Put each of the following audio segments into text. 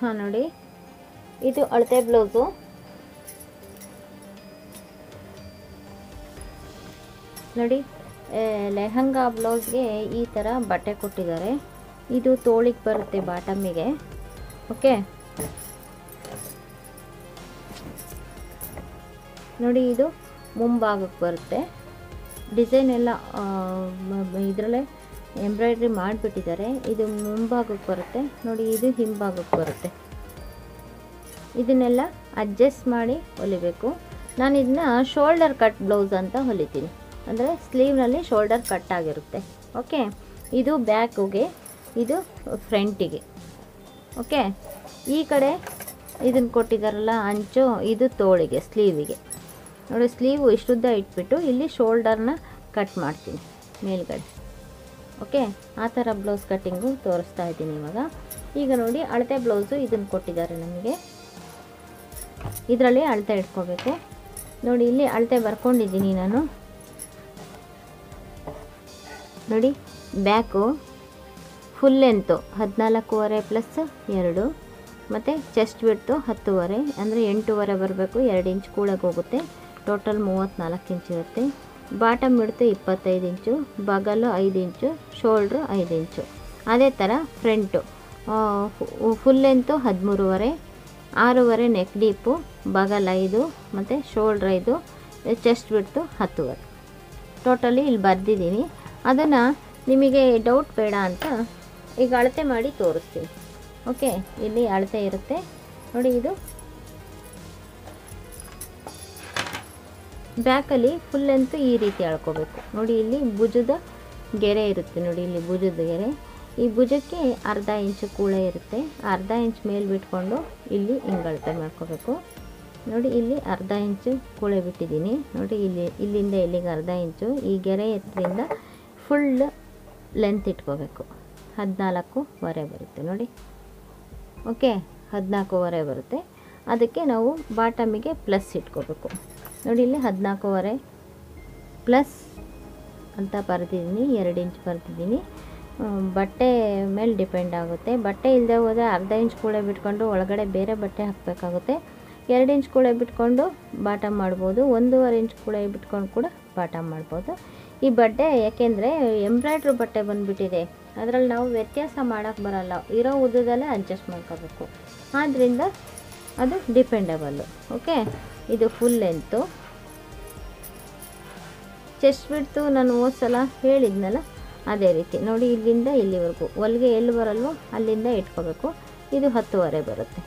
ಹಾಂ ನೋಡಿ, ಇದು ಅಳತೆ ಬ್ಲೌಸು. ನೋಡಿ, ಲೆಹಂಗಾ ಬ್ಲೌಸ್ಗೆ ಈ ಥರ ಬಟ್ಟೆ ಕೊಟ್ಟಿದ್ದಾರೆ. ಇದು ತೋಳಿಗೆ ಬರುತ್ತೆ ಬಾಟಮಿಗೆ. ಓಕೆ, ನೋಡಿ ಇದು ಮುಂಭಾಗಕ್ಕೆ ಬರುತ್ತೆ. ಡಿಸೈನ್ ಎಲ್ಲ ಇದರಲ್ಲೇ ಎಂಬ್ರಾಯ್ಡ್ರಿ ಮಾಡಿಬಿಟ್ಟಿದ್ದಾರೆ. ಇದು ಮುಂಭಾಗಕ್ಕೆ ಬರುತ್ತೆ ನೋಡಿ, ಇದು ಹಿಂಭಾಗಕ್ಕೆ ಬರುತ್ತೆ. ಇದನ್ನೆಲ್ಲ ಅಡ್ಜಸ್ಟ್ ಮಾಡಿ ಹೊಲಿಬೇಕು. ನಾನು ಇದನ್ನ ಶೋಲ್ಡರ್ ಕಟ್ ಬ್ಲೌಸ್ ಅಂತ ಹೊಲಿತೀನಿ, ಅಂದರೆ ಸ್ಲೀವ್ನಲ್ಲಿ ಶೋಲ್ಡರ್ ಕಟ್ ಆಗಿರುತ್ತೆ. ಓಕೆ, ಇದು ಬ್ಯಾಕಿಗೆ, ಇದು ಫ್ರಂಟಿಗೆ. ಓಕೆ, ಈ ಕಡೆ ಇದನ್ನು ಕೊಟ್ಟಿದ್ದಾರಲ್ಲ ಅಂಚು, ಇದು ತೋಳಿಗೆ, ಸ್ಲೀವಿಗೆ. ನೋಡಿ, ಸ್ಲೀವು ಇಷ್ಟುದ್ದ ಇಟ್ಬಿಟ್ಟು ಇಲ್ಲಿ ಶೋಲ್ಡರ್ನ ಕಟ್ ಮಾಡ್ತೀನಿ ಮೇಲ್ಗಡೆ. ಓಕೆ, ಆ ಥರ ಬ್ಲೌಸ್ ಕಟ್ಟಿಂಗು ತೋರಿಸ್ತಾ ಇದ್ದೀನಿ ಇವಾಗ. ಈಗ ನೋಡಿ, ಅಳತೆ ಬ್ಲೌಸು ಇದನ್ನು ಕೊಟ್ಟಿದ್ದಾರೆ ನಮಗೆ. ಇದರಲ್ಲಿ ಅಳತೆ ಇಟ್ಕೋಬೇಕು. ನೋಡಿ, ಇಲ್ಲಿ ಅಳತೆ ಬರ್ಕೊಂಡಿದ್ದೀನಿ ನಾನು. ನೋಡಿ, ಬ್ಯಾಕು ಫುಲ್ ಲೆಂತು 14.5 ಪ್ಲಸ್ 2, ಮತ್ತು ಚೆಸ್ಟ್ ಬಿಡ್ತು 10.5, ಅಂದರೆ 8.5 ಬರಬೇಕು. 2 ಇಂಚ್ ಕೂಳಗೆ ಹೋಗುತ್ತೆ. ಟೋಟಲ್ 34 ಇಂಚ್ ಇರುತ್ತೆ. ಬಾಟಮ್ ಬಿಡ್ತು 25 ಇಂಚು, ಬಗಲು 5 ಇಂಚು, ಶೋಲ್ಡ್ರು 5 ಇಂಚು. ಅದೇ ಥರ front full length 13.5, 6.5 neck deep, ಬಗಲ್ 5 ಮತ್ತು ಶೋಲ್ಡ್ರ್ 5, ಚೆಸ್ಟ್ ಬಿಡ್ತು 10.5. ಟೋಟಲಿ ಇಲ್ಲಿ ಬರೆದಿದ್ದೀನಿ. ಅದನ್ನು ನಿಮಗೆ ಡೌಟ್ ಬೇಡ ಅಂತ ಈಗ ಅಳತೆ ಮಾಡಿ ತೋರಿಸ್ತೀನಿ. ಓಕೆ, ಇಲ್ಲಿ ಅಳತೆ ಇರುತ್ತೆ ನೋಡಿ. ಇದು ಬ್ಯಾಕಲ್ಲಿ ಫುಲ್ ಲೆಂತ್ ಈ ರೀತಿ ಅಳ್ಕೋಬೇಕು. ನೋಡಿ, ಇಲ್ಲಿ ಭುಜದ ಗೆರೆ ಇರುತ್ತೆ ನೋಡಿ, ಇಲ್ಲಿ ಭುಜದ ಗೆರೆ. ಈ ಭುಜಕ್ಕೆ ಅರ್ಧ ಇಂಚು ಕೂಳೆ ಇರುತ್ತೆ. ಅರ್ಧ ಇಂಚ್ ಮೇಲೆ ಬಿಟ್ಕೊಂಡು ಇಲ್ಲಿ ಹಿಂಗೆ ಅಳತೆ ಮಾಡ್ಕೋಬೇಕು. ನೋಡಿ, ಇಲ್ಲಿ ಅರ್ಧ ಇಂಚು ಕೂಳೆ ಬಿಟ್ಟಿದ್ದೀನಿ ನೋಡಿ. ಇಲ್ಲಿಂದ ಇಲ್ಲಿಗೆ ಅರ್ಧ ಇಂಚು. ಈ ಗೆರೆ ಎತ್ತರಿಂದ ಫುಲ್ ಲೆಂತ್ ಇಟ್ಕೋಬೇಕು. 14.5 ಬರುತ್ತೆ ನೋಡಿ. ಓಕೆ, 14.5 ಬರುತ್ತೆ. ಅದಕ್ಕೆ ನಾವು ಬಾಟಮಿಗೆ ಪ್ಲಸ್ ಇಟ್ಕೋಬೇಕು. ನೋಡಿ, ಇಲ್ಲಿ 14.5 ಪ್ಲಸ್ ಅಂತ ಬರೆದಿದ್ದೀನಿ. 2 ಇಂಚ್ ಬರೆದಿದ್ದೀನಿ. ಬಟ್ಟೆ ಮೇಲೆ ಡಿಪೆಂಡ್ ಆಗುತ್ತೆ. ಬಟ್ಟೆ ಇಲ್ಲದೆ ಹೋದರೆ ಅರ್ಧ ಇಂಚ್ ಕೂಳೆ ಬಿಟ್ಕೊಂಡು ಒಳಗಡೆ ಬೇರೆ ಬಟ್ಟೆ ಹಾಕಬೇಕಾಗುತ್ತೆ. 2 ಇಂಚ್ ಕೂಳೆ ಬಿಟ್ಕೊಂಡು ಬಾಟಮ್ ಮಾಡ್ಬೋದು. 1.5 ಇಂಚ್ ಕೂಳೆ ಬಿಟ್ಕೊಂಡು ಕೂಡ ಬಾಟಮ್ ಮಾಡ್ಬೋದು. ಈ ಬಟ್ಟೆ ಯಾಕೆಂದರೆ ಎಂಬ್ರಾಯ್ಡ್ರಿ ಬಟ್ಟೆ ಬಂದುಬಿಟ್ಟಿದೆ, ಅದರಲ್ಲಿ ನಾವು ವ್ಯತ್ಯಾಸ ಮಾಡೋಕ್ಕೆ ಬರಲ್ಲ. ಇರೋ ಉದ್ದದಲ್ಲೇ ಅಡ್ಜಸ್ಟ್ ಮಾಡ್ಕೋಬೇಕು. ಆದ್ದರಿಂದ ಅದು ಡಿಪೆಂಡಬಲ್ಲು. ಓಕೆ, ಇದು ಫುಲ್ ಲೆಂತು. ಚೆಸ್ಟ್ ಬಿಡ್ತು ನಾನು ಹೋದ ಸಲ ಹೇಳಿದ್ನಲ್ಲ, ಅದೇ ರೀತಿ ನೋಡಿ. ಇಲ್ಲಿಂದ ಇಲ್ಲಿವರೆಗೂ ಹೊಲಿಗೆ ಎಲ್ಲಿ ಬರಲ್ವೋ ಅಲ್ಲಿಂದ ಇಟ್ಕೋಬೇಕು. ಇದು 10.5 ಬರುತ್ತೆ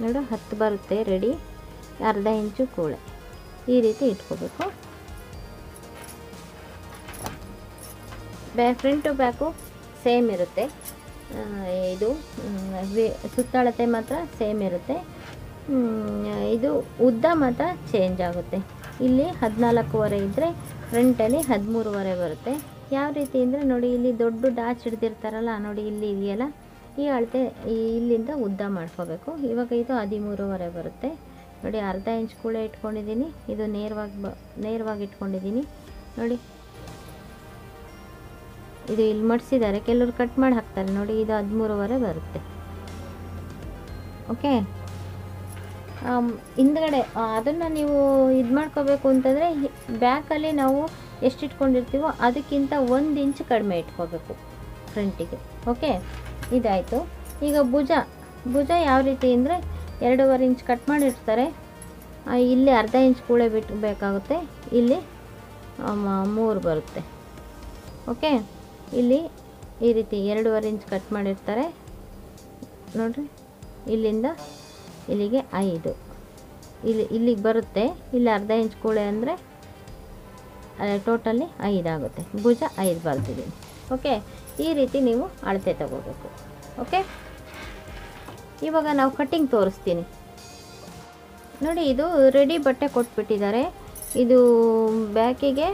ನೋಡು. 10 ಬರುತ್ತೆ ರೆಡಿ. ಅರ್ಧ ಇಂಚು ಕೂಳೆ ಈ ರೀತಿ ಇಟ್ಕೋಬೇಕು. ಫ್ರಂಟು ಬ್ಯಾಕು ಸೇಮ್ ಇರುತ್ತೆ. ಇದು ಸುತ್ತಳತೆ ಮಾತ್ರ ಸೇಮ್ ಇರುತ್ತೆ. ಇದು ಉದ್ದ ಮಾತ್ರ ಚೇಂಜ್ ಆಗುತ್ತೆ. ಇಲ್ಲಿ 14.5 ಇದ್ದರೆ ಫ್ರಂಟಲ್ಲಿ 13.5 ಬರುತ್ತೆ. ಯಾವ ರೀತಿ ಅಂದರೆ ನೋಡಿ, ಇಲ್ಲಿ ದೊಡ್ಡ ಡಾಚ್ ಹಿಡ್ದಿರ್ತಾರಲ್ಲ ನೋಡಿ, ಇಲ್ಲಿ ಇದೆಯಲ್ಲ, ಈ ಅಳತೆ ಇಲ್ಲಿಂದ ಉದ್ದ ಮಾಡ್ಕೋಬೇಕು. ಇವಾಗ ಇದು 13.5 ಬರುತ್ತೆ ನೋಡಿ. ಅರ್ಧ ಇಂಚ್ ಕೂಳೆ ಇಟ್ಕೊಂಡಿದ್ದೀನಿ. ಇದು ನೇರವಾಗಿ ಇಟ್ಕೊಂಡಿದ್ದೀನಿ ನೋಡಿ. ಇದು ಇಲ್ಲಿ ಮಡಿಸಿದ್ದಾರೆ, ಕೆಲವರು ಕಟ್ ಮಾಡಿ ಹಾಕ್ತಾರೆ ನೋಡಿ. ಇದು 13.5 ಬರುತ್ತೆ. ಓಕೆ, ಹಿಂದ್ಗಡೆ ಅದನ್ನು ನೀವು ಇದು ಮಾಡ್ಕೋಬೇಕು ಅಂತಂದರೆ ಬ್ಯಾಕಲ್ಲಿ ನಾವು ಎಷ್ಟು ಇಟ್ಕೊಂಡಿರ್ತೀವೋ ಅದಕ್ಕಿಂತ 1 ಇಂಚ್ ಕಡಿಮೆ ಇಟ್ಕೋಬೇಕು ಫ್ರಂಟಿಗೆ. ಓಕೆ, ಇದಾಯಿತು. ಈಗ ಭುಜ ಯಾವ ರೀತಿ ಅಂದರೆ 2.5 ಇಂಚ್ ಕಟ್ ಮಾಡಿರ್ತಾರೆ. ಇಲ್ಲಿ ಅರ್ಧ ಇಂಚ್ ಕೂಳೆ ಬಿಟ್ಟಬೇಕಾಗುತ್ತೆ. ಇಲ್ಲಿ 3 ಬರುತ್ತೆ. ಓಕೆ, ಇಲ್ಲಿ ಈ ರೀತಿ 2.5 ಇಂಚ್ ಕಟ್ ಮಾಡಿರ್ತಾರೆ ನೋಡಿರಿ. ಇಲ್ಲಿಂದ ಇಲ್ಲಿಗೆ 5, ಇಲ್ಲಿಗೆ ಬರುತ್ತೆ. ಇಲ್ಲಿ ಅರ್ಧ ಇಂಚ್ ಕೂಳೆ ಅಂದರೆ ಟೋಟಲಿ 5 ಆಗುತ್ತೆ. ಭುಜ 5 ಬರ್ತಿದ್ದೀನಿ. ಓಕೆ, ಈ ರೀತಿ ನೀವು ಅಳತೆ ತಗೋಬೇಕು. ಓಕೆ, ಇವಾಗ ನಾವು ಕಟ್ಟಿಂಗ್ ತೋರಿಸ್ತೀನಿ ನೋಡಿ. ಇದು ರೆಡಿ ಬಟ್ಟೆ ಕೊಟ್ಬಿಟ್ಟಿದ್ದಾರೆ. ಇದು ಬ್ಯಾಕಿಗೆ,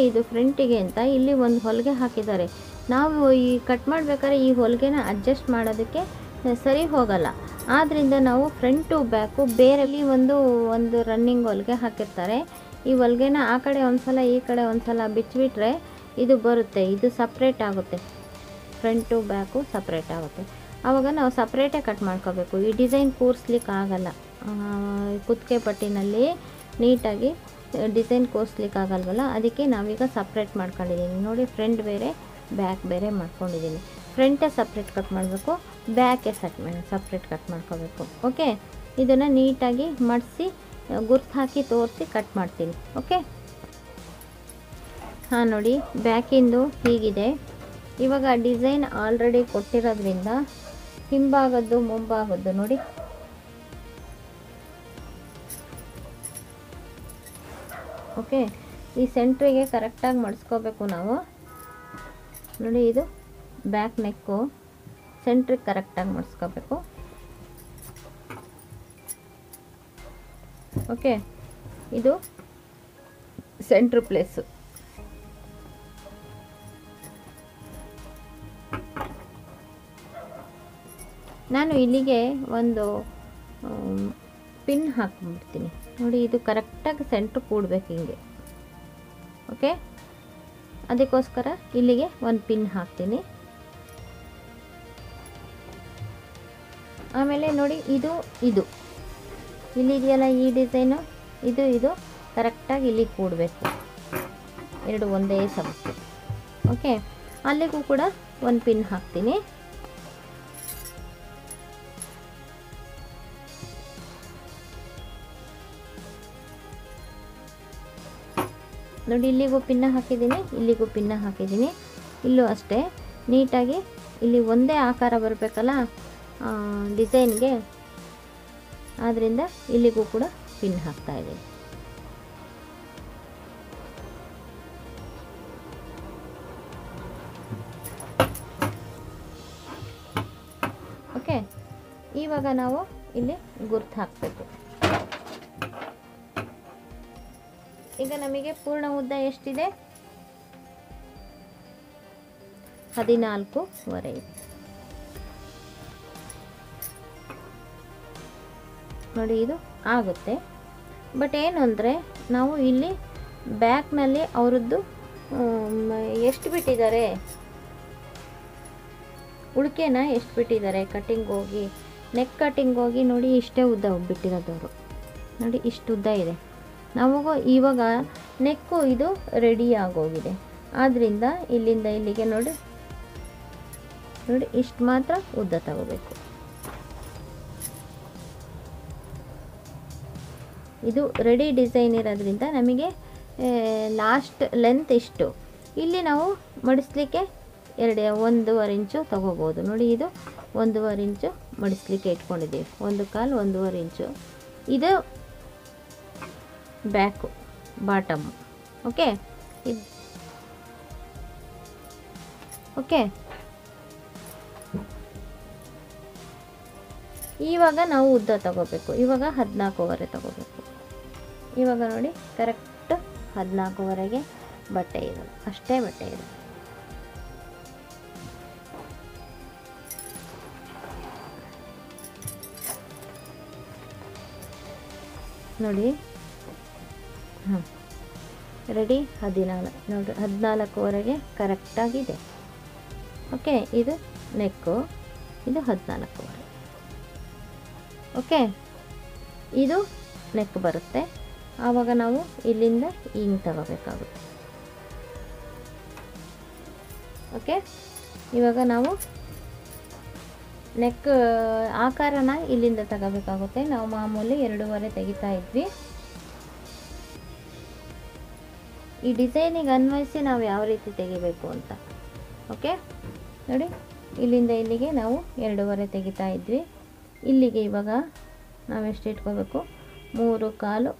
ಇದು ಫ್ರಂಟಿಗೆ ಅಂತ ಇಲ್ಲಿ ಒಂದು ಹೊಲಿಗೆ ಹಾಕಿದ್ದಾರೆ. ನಾವು ಈ ಕಟ್ ಮಾಡಬೇಕಾದ್ರೆ ಈ ಹೊಲಿಗೆನ ಅಡ್ಜಸ್ಟ್ ಮಾಡೋದಕ್ಕೆ ಸರಿ ಹೋಗಲ್ಲ. ಆದ್ದರಿಂದ ನಾವು ಫ್ರಂಟು ಬ್ಯಾಕು ಬೇರೆಲ್ಲಿ ಒಂದು ರನ್ನಿಂಗ್ ಹೊಲಿಗೆ ಹಾಕಿರ್ತಾರೆ. ಈ ಹೊಲಿಗೆನ ಆ ಕಡೆ ಒಂದು ಸಲ ಈ ಕಡೆ ಒಂದು ಸಲ ಬಿಚ್ಚಿಬಿಟ್ರೆ ಇದು ಬರುತ್ತೆ, ಇದು ಸಪ್ರೇಟ್ ಆಗುತ್ತೆ, ಫ್ರಂಟು ಬ್ಯಾಕು ಸಪ್ರೇಟ್ ಆಗುತ್ತೆ. ಆವಾಗ ನಾವು ಸಪ್ರೇಟೇ ಕಟ್ ಮಾಡ್ಕೋಬೇಕು. ಈ ಡಿಸೈನ್ ಕೂರಿಸ್ಲಿಕ್ಕೆ ಆಗಲ್ಲ, ಕುತ್ತಿಗೆ ಪಟ್ಟಿನಲ್ಲಿ ನೀಟಾಗಿ ಡಿಸೈನ್ ಕೂರಿಸ್ಲಿಕ್ಕೆ ಆಗಲ್ವಲ್ಲ, ಅದಕ್ಕೆ ನಾವೀಗ ಸಪ್ರೇಟ್ ಮಾಡ್ಕೊಂಡಿದ್ದೀನಿ ನೋಡಿ. ಫ್ರಂಟ್ ಬೇರೆ ಬ್ಯಾಕ್ ಬೇರೆ ಮಾಡ್ಕೊಂಡಿದ್ದೀನಿ. ಫ್ರಂಟೇ ಸಪ್ರೇಟ್ ಕಟ್ ಮಾಡಬೇಕು, ಬ್ಯಾಕೇ ಸಪ್ರೇಟ್ ಕಟ್ ಮಾಡ್ಕೋಬೇಕು. ಓಕೆ, ಇದನ್ನು ನೀಟಾಗಿ ಮಡಿಸಿ ಗುರ್ತು ಹಾಕಿ ತೋರಿಸಿ ಕಟ್ ಮಾಡ್ತೀನಿ. ಓಕೆ, ಹಾಂ ನೋಡಿ, ಬ್ಯಾಕಿಂದು ಹೀಗಿದೆ. ಇವಾಗ ಡಿಸೈನ್ ಆಲ್ರೆಡಿ ಕೊಟ್ಟಿರೋದ್ರಿಂದ ಹಿಂಭಾಗದ್ದು ಮುಂಭಾಗದ್ದು ನೋಡಿ, ಓಕೆ, ಈ ಸೆಂಟ್ರಿಗೆ ಕರೆಕ್ಟಾಗಿ ಮಡಿಸ್ಕೋಬೇಕು ನಾವು ನೋಡಿ. ಇದು ಬ್ಯಾಕ್ ನೆಕ್ಕು ಸೆಂಟ್ರಿಗೆ ಕರೆಕ್ಟಾಗಿ ಮಡಿಸ್ಕೋಬೇಕು. ಓಕೆ, ಇದು ಸೆಂಟ್ರ್ ಪ್ಲೇಸು. ನಾನು ಇಲ್ಲಿಗೆ ಒಂದು ಪಿನ್ ಹಾಕ್ಬಿಡ್ತೀನಿ ನೋಡಿ. ಇದು ಕರೆಕ್ಟಾಗಿ ಸೆಂಟ್ರ್ ಕೂಡಬೇಕು ಹಿಂಗೆ. ಓಕೆ, ಅದಕ್ಕೋಸ್ಕರ ಇಲ್ಲಿಗೆ ಒಂದು ಪಿನ್ ಹಾಕ್ತೀನಿ. ಆಮೇಲೆ ನೋಡಿ, ಇದು ಇಲ್ಲಿದೆಯಲ್ಲ ಈ ಡಿಸೈನು, ಇದು ಕರೆಕ್ಟಾಗಿ ಇಲ್ಲಿಗೆ ಕೂಡಬೇಕು, ಎರಡು ಒಂದೇ ಸಮಕ್ಕೆ. ಓಕೆ, ಅಲ್ಲಿಗೂ ಕೂಡ ಒಂದು ಪಿನ್ ಹಾಕ್ತೀನಿ. ನೋಡಿ, ಇಲ್ಲಿಗೂ ಪಿನ್ನ ಹಾಕಿದ್ದೀನಿ, ಇಲ್ಲಿಗೂ ಪಿನ್ನ ಹಾಕಿದ್ದೀನಿ. ಇಲ್ಲೂ ಅಷ್ಟೇ ನೀಟಾಗಿ ಇಲ್ಲಿ ಒಂದೇ ಆಕಾರ ಬರಬೇಕಲ್ಲ ಡಿಸೈನ್ಗೆ, ಆದ್ದರಿಂದ ಇಲ್ಲಿಗೂ ಕೂಡ ಪಿನ್ ಹಾಕ್ತಾ ಇದ್ದೀನಿ. ಓಕೆ, ಇವಾಗ ನಾವು ಇಲ್ಲಿ ಗುರ್ತು ಹಾಕಬೇಕು. ಈಗ ನಮಗೆ ಪೂರ್ಣ ಉದ್ದ ಎಷ್ಟಿದೆ? 14.5 ಇದೆ ನೋಡಿ. ಇದು ಆಗುತ್ತೆ. ಬಟ್ ಏನು ಅಂದರೆ, ನಾವು ಇಲ್ಲಿ ಬ್ಯಾಕ್ನಲ್ಲಿ ಅವರದ್ದು ಎಷ್ಟು ಬಿಟ್ಟಿದ್ದಾರೆ, ಉಳಿಕೆನ ಎಷ್ಟು ಬಿಟ್ಟಿದ್ದಾರೆ ಕಟ್ಟಿಂಗ್ ಹೋಗಿ, ನೆಕ್ ಕಟ್ಟಿಂಗ್ ಹೋಗಿ ನೋಡಿ, ಇಷ್ಟೇ ಉದ್ದ ಬಿಟ್ಟಿರೋದವರು ನೋಡಿ, ಇಷ್ಟು ಉದ್ದ ಇದೆ. ನಮಗೂ ಇವಾಗ ನೆಕ್ಕು ಇದು ರೆಡಿ ಆಗೋಗಿದೆ, ಆದ್ದರಿಂದ ಇಲ್ಲಿಂದ ಇಲ್ಲಿಗೆ ನೋಡಿ ಇಷ್ಟು ಮಾತ್ರ ಉದ್ದ ತಗೋಬೇಕು. ಇದು ರೆಡಿ ಡಿಸೈನ್ ಇರೋದ್ರಿಂದ ನಮಗೆ ಲಾಸ್ಟ್ ಲೆಂತ್ ಇಷ್ಟು. ಇಲ್ಲಿ ನಾವು ಮಡಿಸ್ಲಿಕ್ಕೆ 1.5 ಇಂಚು ತಗೋಬೋದು ನೋಡಿ. ಇದು 1.5 ಇಂಚು ಮಡಿಸ್ಲಿಕ್ಕೆ ಇಟ್ಕೊಂಡಿದ್ದೀವಿ, 1/4 1.5 ಇಂಚು. ಇದು ಬ್ಯಾಕು ಬಾಟಮ್. ಓಕೆ, ಓಕೆ, ಇವಾಗ ನಾವು ಉದ್ದ ತಗೋಬೇಕು. ಇವಾಗ 14.5 ತಗೋಬೇಕು. ಇವಾಗ ನೋಡಿ, ಕರೆಕ್ಟ್ 14.5ಗೆ ಬಟ್ಟೆ ಇರೋದು, ಅಷ್ಟೇ ಬಟ್ಟೆ ಇರೋದು. ನೋಡಿ, ಹಾಂ ರೆಡಿ. 14 ನೋಡಿ, 14.5ಗೆ ಕರೆಕ್ಟಾಗಿದೆ. ಓಕೆ, ಇದು ನೆಕ್ಕು, ಇದು 14.5. ಓಕೆ, ಇದು ನೆಕ್ ಬರುತ್ತೆ. ಆವಾಗ ನಾವು ಇಲ್ಲಿಂದ ಹಿಂಗೆ ತಗೋಬೇಕಾಗುತ್ತೆ. ಓಕೆ, ಇವಾಗ ನಾವು ನೆಕ್ ಆಕಾರನ ಇಲ್ಲಿಂದ ತಗೋಬೇಕಾಗುತ್ತೆ. ನಾವು ಮಾಮೂಲಿ 2.5 ತೆಗಿತಾ ಇದ್ವಿ. ಈ ಡಿಸೈನಿಗೆ ಅನ್ವಯಿಸಿ ನಾವು ಯಾವ ರೀತಿ ತೆಗಿಬೇಕು ಅಂತ. ಓಕೆ ನೋಡಿ, ಇಲ್ಲಿಂದ ಇಲ್ಲಿಗೆ ನಾವು 2.5 ತೆಗಿತಾ ಇದ್ವಿ. ಇಲ್ಲಿಗೆ ಇವಾಗ ನಾವೆಷ್ಟು ಇಟ್ಕೋಬೇಕು? 3/4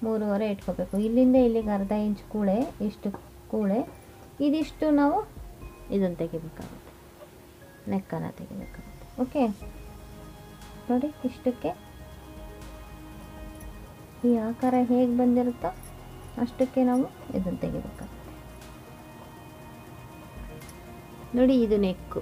3.5 ಇಟ್ಕೋಬೇಕು. ಇಲ್ಲಿಂದ ಇಲ್ಲಿಗೆ ಅರ್ಧ ಇಂಚ್ ಕೂಳೆ, ಇಷ್ಟು ಕೂಳೆ, ಇದಿಷ್ಟು ನಾವು ಇದನ್ನು ತೆಗಿಬೇಕಾಗುತ್ತೆ, ನೆಕ್ಕನ್ನು ತೆಗಿಬೇಕಾಗುತ್ತೆ. ಓಕೆ ನೋಡಿ, ಇಷ್ಟಕ್ಕೆ ಈ ಆಕಾರ ಹೇಗೆ ಬಂದಿರುತ್ತೋ ಅಷ್ಟಕ್ಕೆ ನಾವು ಇದನ್ನು ತೆಗಿಬೇಕಾಗುತ್ತೆ ನೋಡಿ. ಇದು ನೆಕ್ಕು.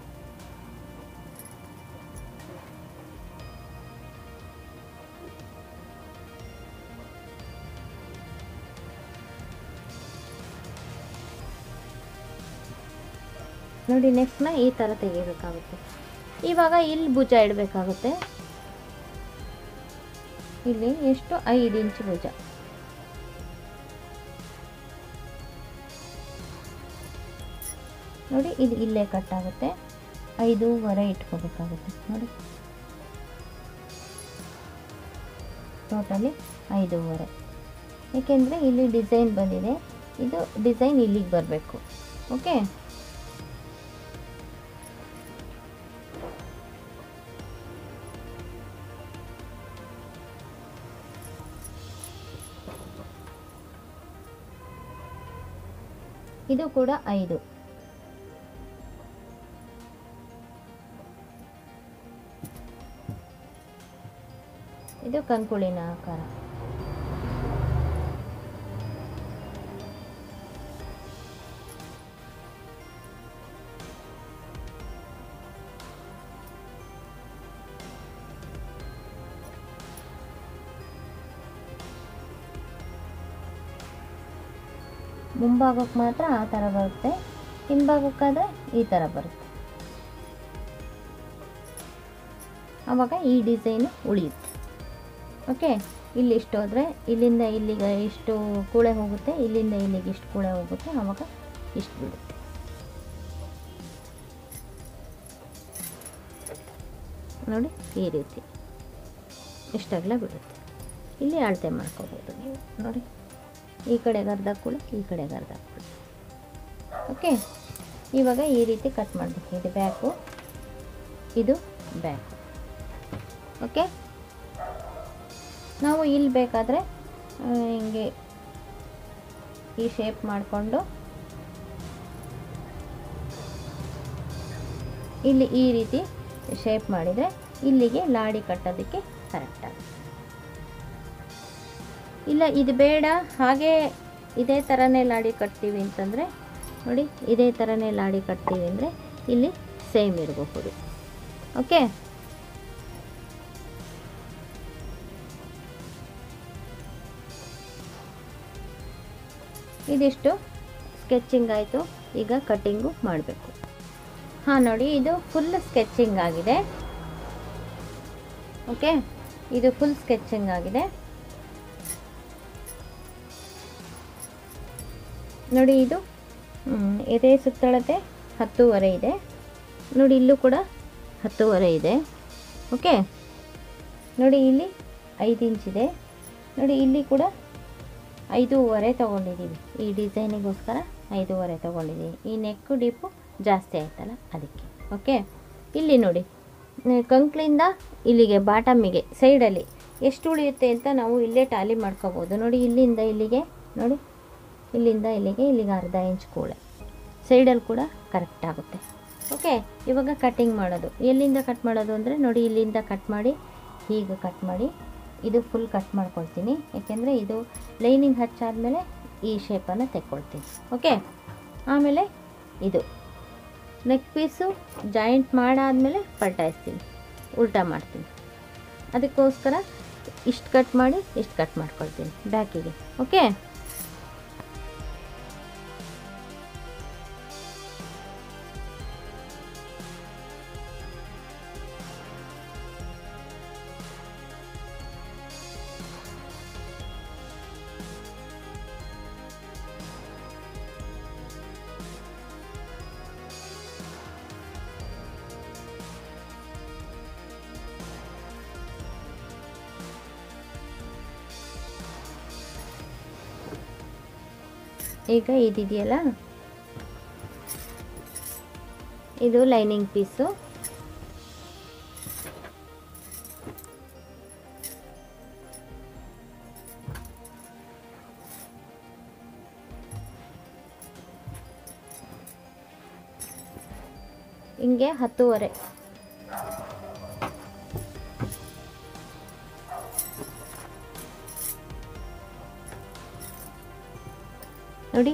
ನೋಡಿ ನೆಕ್ಸ್ಟ್ನ ಈ ಥರ ತೆಗಿಬೇಕಾಗುತ್ತೆ. ಇವಾಗ ಇಲ್ಲಿ ಭುಜ ಇಡಬೇಕಾಗುತ್ತೆ. ಇಲ್ಲಿ ಎಷ್ಟು 5 ಇಂಚ್ ಭುಜ. ನೋಡಿ ಇದು ಇಲ್ಲೇ ಕಟ್ ಆಗುತ್ತೆ. 5.25 ಇಟ್ಕೋಬೇಕಾಗುತ್ತೆ. ನೋಡಿ ಟೋಟಲಿ 5.25. ಏಕೆಂದರೆ ಇಲ್ಲಿ ಡಿಸೈನ್ ಬಂದಿದೆ, ಇದು ಡಿಸೈನ್ ಇಲ್ಲಿಗೆ ಬರಬೇಕು. ಓಕೆ, ಇದು ಕೂಡ 5. ಇದು ಕಂಕುಳಿನ ಆಕಾರ. ಮುಂಭಾಗಕ್ಕೆ ಮಾತ್ರ ಆ ಥರ ಬರುತ್ತೆ, ಹಿಂಭಾಗಕ್ಕಾದರೆ ಈ ಥರ ಬರುತ್ತೆ. ಆವಾಗ ಈ ಡಿಸೈನು ಉಳಿಯುತ್ತೆ. ಓಕೆ, ಇಲ್ಲಿ ಇಷ್ಟು ಹೋದರೆ ಇಲ್ಲಿಂದ ಇಲ್ಲಿಗೆ ಇಷ್ಟು ಕೂಳೆ ಹೋಗುತ್ತೆ, ಇಲ್ಲಿಂದ ಇಲ್ಲಿಗೆ ಇಷ್ಟು ಕೂಳೆ ಹೋಗುತ್ತೆ, ಆವಾಗ ಇಷ್ಟು ಬಿಡುತ್ತೆ. ನೋಡಿ ಈ ರೀತಿ ಇಷ್ಟಾಗಲೇ ಬಿಡುತ್ತೆ. ಇಲ್ಲಿ ಅಳತೆ ಮಾಡ್ಕೋಬೋದು ನೀವು. ನೋಡಿ ಈ ಕಡೆಗೆ ಅರ್ಧ ಕೂಳೆ, ಈ ಕಡೆಗೆ ಅರ್ಧ ಕೂಳೆ. ಓಕೆ, ಇವಾಗ ಈ ರೀತಿ ಕಟ್ ಮಾಡಬೇಕು. ಇದು ಬ್ಯಾಕು, ಇದು ಬ್ಯಾಕು. ಓಕೆ, ನಾವು ಇಲ್ಲಿ ಬೇಕಾದರೆ ಹಿಂಗೆ ಈ ಶೇಪ್ ಮಾಡಿಕೊಂಡು ಇಲ್ಲಿ ಈ ರೀತಿ ಶೇಪ್ ಮಾಡಿದರೆ ಇಲ್ಲಿಗೆ ಲಾಡಿ ಕಟ್ಟೋದಕ್ಕೆ ಕರೆಕ್ಟ್ ಆಗುತ್ತೆ. ಇಲ್ಲ ಇದು ಬೇಡ, ಹಾಗೆ ಇದೇ ಥರನೇ ಲಾಡಿ ಕಟ್ತೀವಿ ಅಂತಂದರೆ ನೋಡಿ, ಇದೇ ಥರನೇ ಲಾಡಿ ಕಟ್ತೀವಿ ಅಂದರೆ ಇಲ್ಲಿ ಸೇಮ್ ಇರಬಹುದು. ಓಕೆ, ಇದಿಷ್ಟು ಸ್ಕೆಚಿಂಗ್ ಆಯಿತು. ಈಗ ಕಟ್ಟಿಂಗು ಮಾಡಬೇಕು. ಹಾಂ ನೋಡಿ, ಇದು ಫುಲ್ ಸ್ಕೆಚಿಂಗ್ ಆಗಿದೆ. ಓಕೆ, ಇದು ಫುಲ್ ಸ್ಕೆಚಿಂಗ್ ಆಗಿದೆ. ನೋಡಿ ಇದು ಎದೆ ಸುತ್ತಳತೆ 10.25 ಇದೆ. ನೋಡಿ ಇಲ್ಲೂ ಕೂಡ 10.25 ಇದೆ. ಓಕೆ, ನೋಡಿ ಇಲ್ಲಿ 5 ಇಂಚ್ ಇದೆ. ನೋಡಿ ಇಲ್ಲಿ ಕೂಡ 5.25 ತೊಗೊಂಡಿದ್ದೀವಿ. ಈ ಡಿಸೈನಿಗೋಸ್ಕರ 5.25 ತೊಗೊಂಡಿದ್ದೀವಿ. ಈ ನೆಕ್ಕು ಡೀಪು ಜಾಸ್ತಿ ಆಯ್ತಲ್ಲ ಅದಕ್ಕೆ. ಓಕೆ, ಇಲ್ಲಿ ನೋಡಿ ಕಂಕ್ಳಿಂದ ಇಲ್ಲಿಗೆ ಬಾಟಮಿಗೆ ಸೈಡಲ್ಲಿ ಎಷ್ಟು ಉಳಿಯುತ್ತೆ ಅಂತ ನಾವು ಇಲ್ಲೇ ಟ್ಯಾಲಿ ಮಾಡ್ಕೋಬೋದು. ನೋಡಿ ಇಲ್ಲಿಂದ ಇಲ್ಲಿಗೆ, ನೋಡಿ ಇಲ್ಲಿಂದ ಇಲ್ಲಿಗೆ, ಇಲ್ಲಿಗೆ ಅರ್ಧ ಇಂಚ್ ಕೂಳೆ. ಸೈಡಲ್ಲಿ ಕೂಡ ಕರೆಕ್ಟ್ ಆಗುತ್ತೆ. ಓಕೆ, ಇವಾಗ ಕಟ್ಟಿಂಗ್ ಮಾಡೋದು. ಎಲ್ಲಿಂದ ಕಟ್ ಮಾಡೋದು ಅಂದರೆ ನೋಡಿ ಇಲ್ಲಿಂದ ಕಟ್ ಮಾಡಿ, ಹೀಗೆ ಕಟ್ ಮಾಡಿ, ಇದು ಫುಲ್ ಕಟ್ ಮಾಡ್ಕೊಳ್ತೀನಿ. ಯಾಕೆಂದರೆ ಇದು ಲೈನಿಂಗ್ ಹಚ್ಚಾದಮೇಲೆ ಈ ಶೇಪನ್ನು ತೆಕ್ಕೊಳ್ತೀನಿ. ಓಕೆ, ಆಮೇಲೆ ಇದು ನೆಕ್ ಪೀಸು ಜಾಯಿಂಟ್ ಮಾಡಾದಮೇಲೆ ಪಲ್ಟಾಯಿಸ್ತೀನಿ, ಉಲ್ಟಾ ಮಾಡ್ತೀನಿ. ಅದಕ್ಕೋಸ್ಕರ ಇಷ್ಟು ಕಟ್ ಮಾಡಿ ಇಷ್ಟು ಕಟ್ ಮಾಡ್ಕೊಳ್ತೀನಿ ಬ್ಯಾಕಿಗೆ. ಓಕೆ, ಈಗ ಇದಿದೆಯಲ್ಲ, ಇದು ಲೈನಿಂಗ್ ಪೀಸು. ಹಿಂಗೆ 10.25. ನೋಡಿ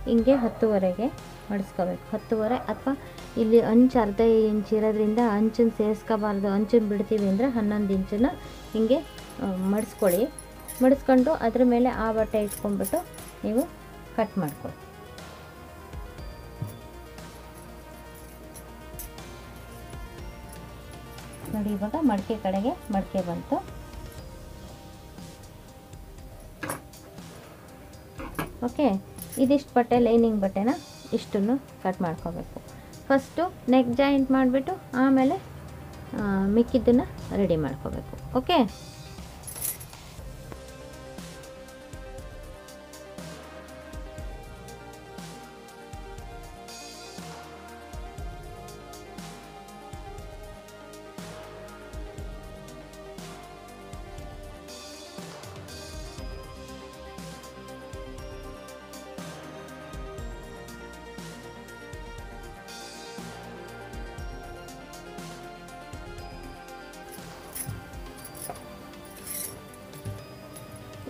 ಹಿಂಗೆ 10.25ಗೆ ಮಡಿಸ್ಕೋಬೇಕು. 10.25 ಅಥವಾ ಇಲ್ಲಿ ಅಂಚು ಅರ್ಧ ಇಂಚ್ ಇರೋದ್ರಿಂದ ಅಂಚನ್ನು ಸೇರಿಸ್ಕೋಬಾರ್ದು, ಅಂಚನ್ನು ಬಿಡ್ತೀವಿ ಅಂದರೆ 11 ಇಂಚನ್ನು ಹಿಂಗೆ ಮಡಿಸ್ಕೊಳ್ಳಿ. ಮಡಿಸ್ಕೊಂಡು ಅದ್ರ ಮೇಲೆ ಆ ಬಟ್ಟೆ ಇಟ್ಕೊಂಡ್ಬಿಟ್ಟು ನೀವು ಕಟ್ ಮಾಡ್ಕೊಳ್ಳಿ. ನೋಡಿ ಇವಾಗ ಮಡಿಕೆ ಕಡೆಗೆ ಮಡಿಕೆ ಬಂತು. ಓಕೆ, ಇದಿಷ್ಟು ಬಟ್ಟೆ ಲೈನಿಂಗ್ ಬಟ್ಟೆನ ಇಷ್ಟನ್ನು ಕಟ್ ಮಾಡ್ಕೋಬೇಕು. ಫಸ್ಟು ನೆಕ್ ಜಾಯಿಂಟ್ ಮಾಡಿಬಿಟ್ಟು ಆಮೇಲೆ ಮಿಕ್ಕಿದ್ದನ್ನು ರೆಡಿ ಮಾಡ್ಕೋಬೇಕು. ಓಕೆ,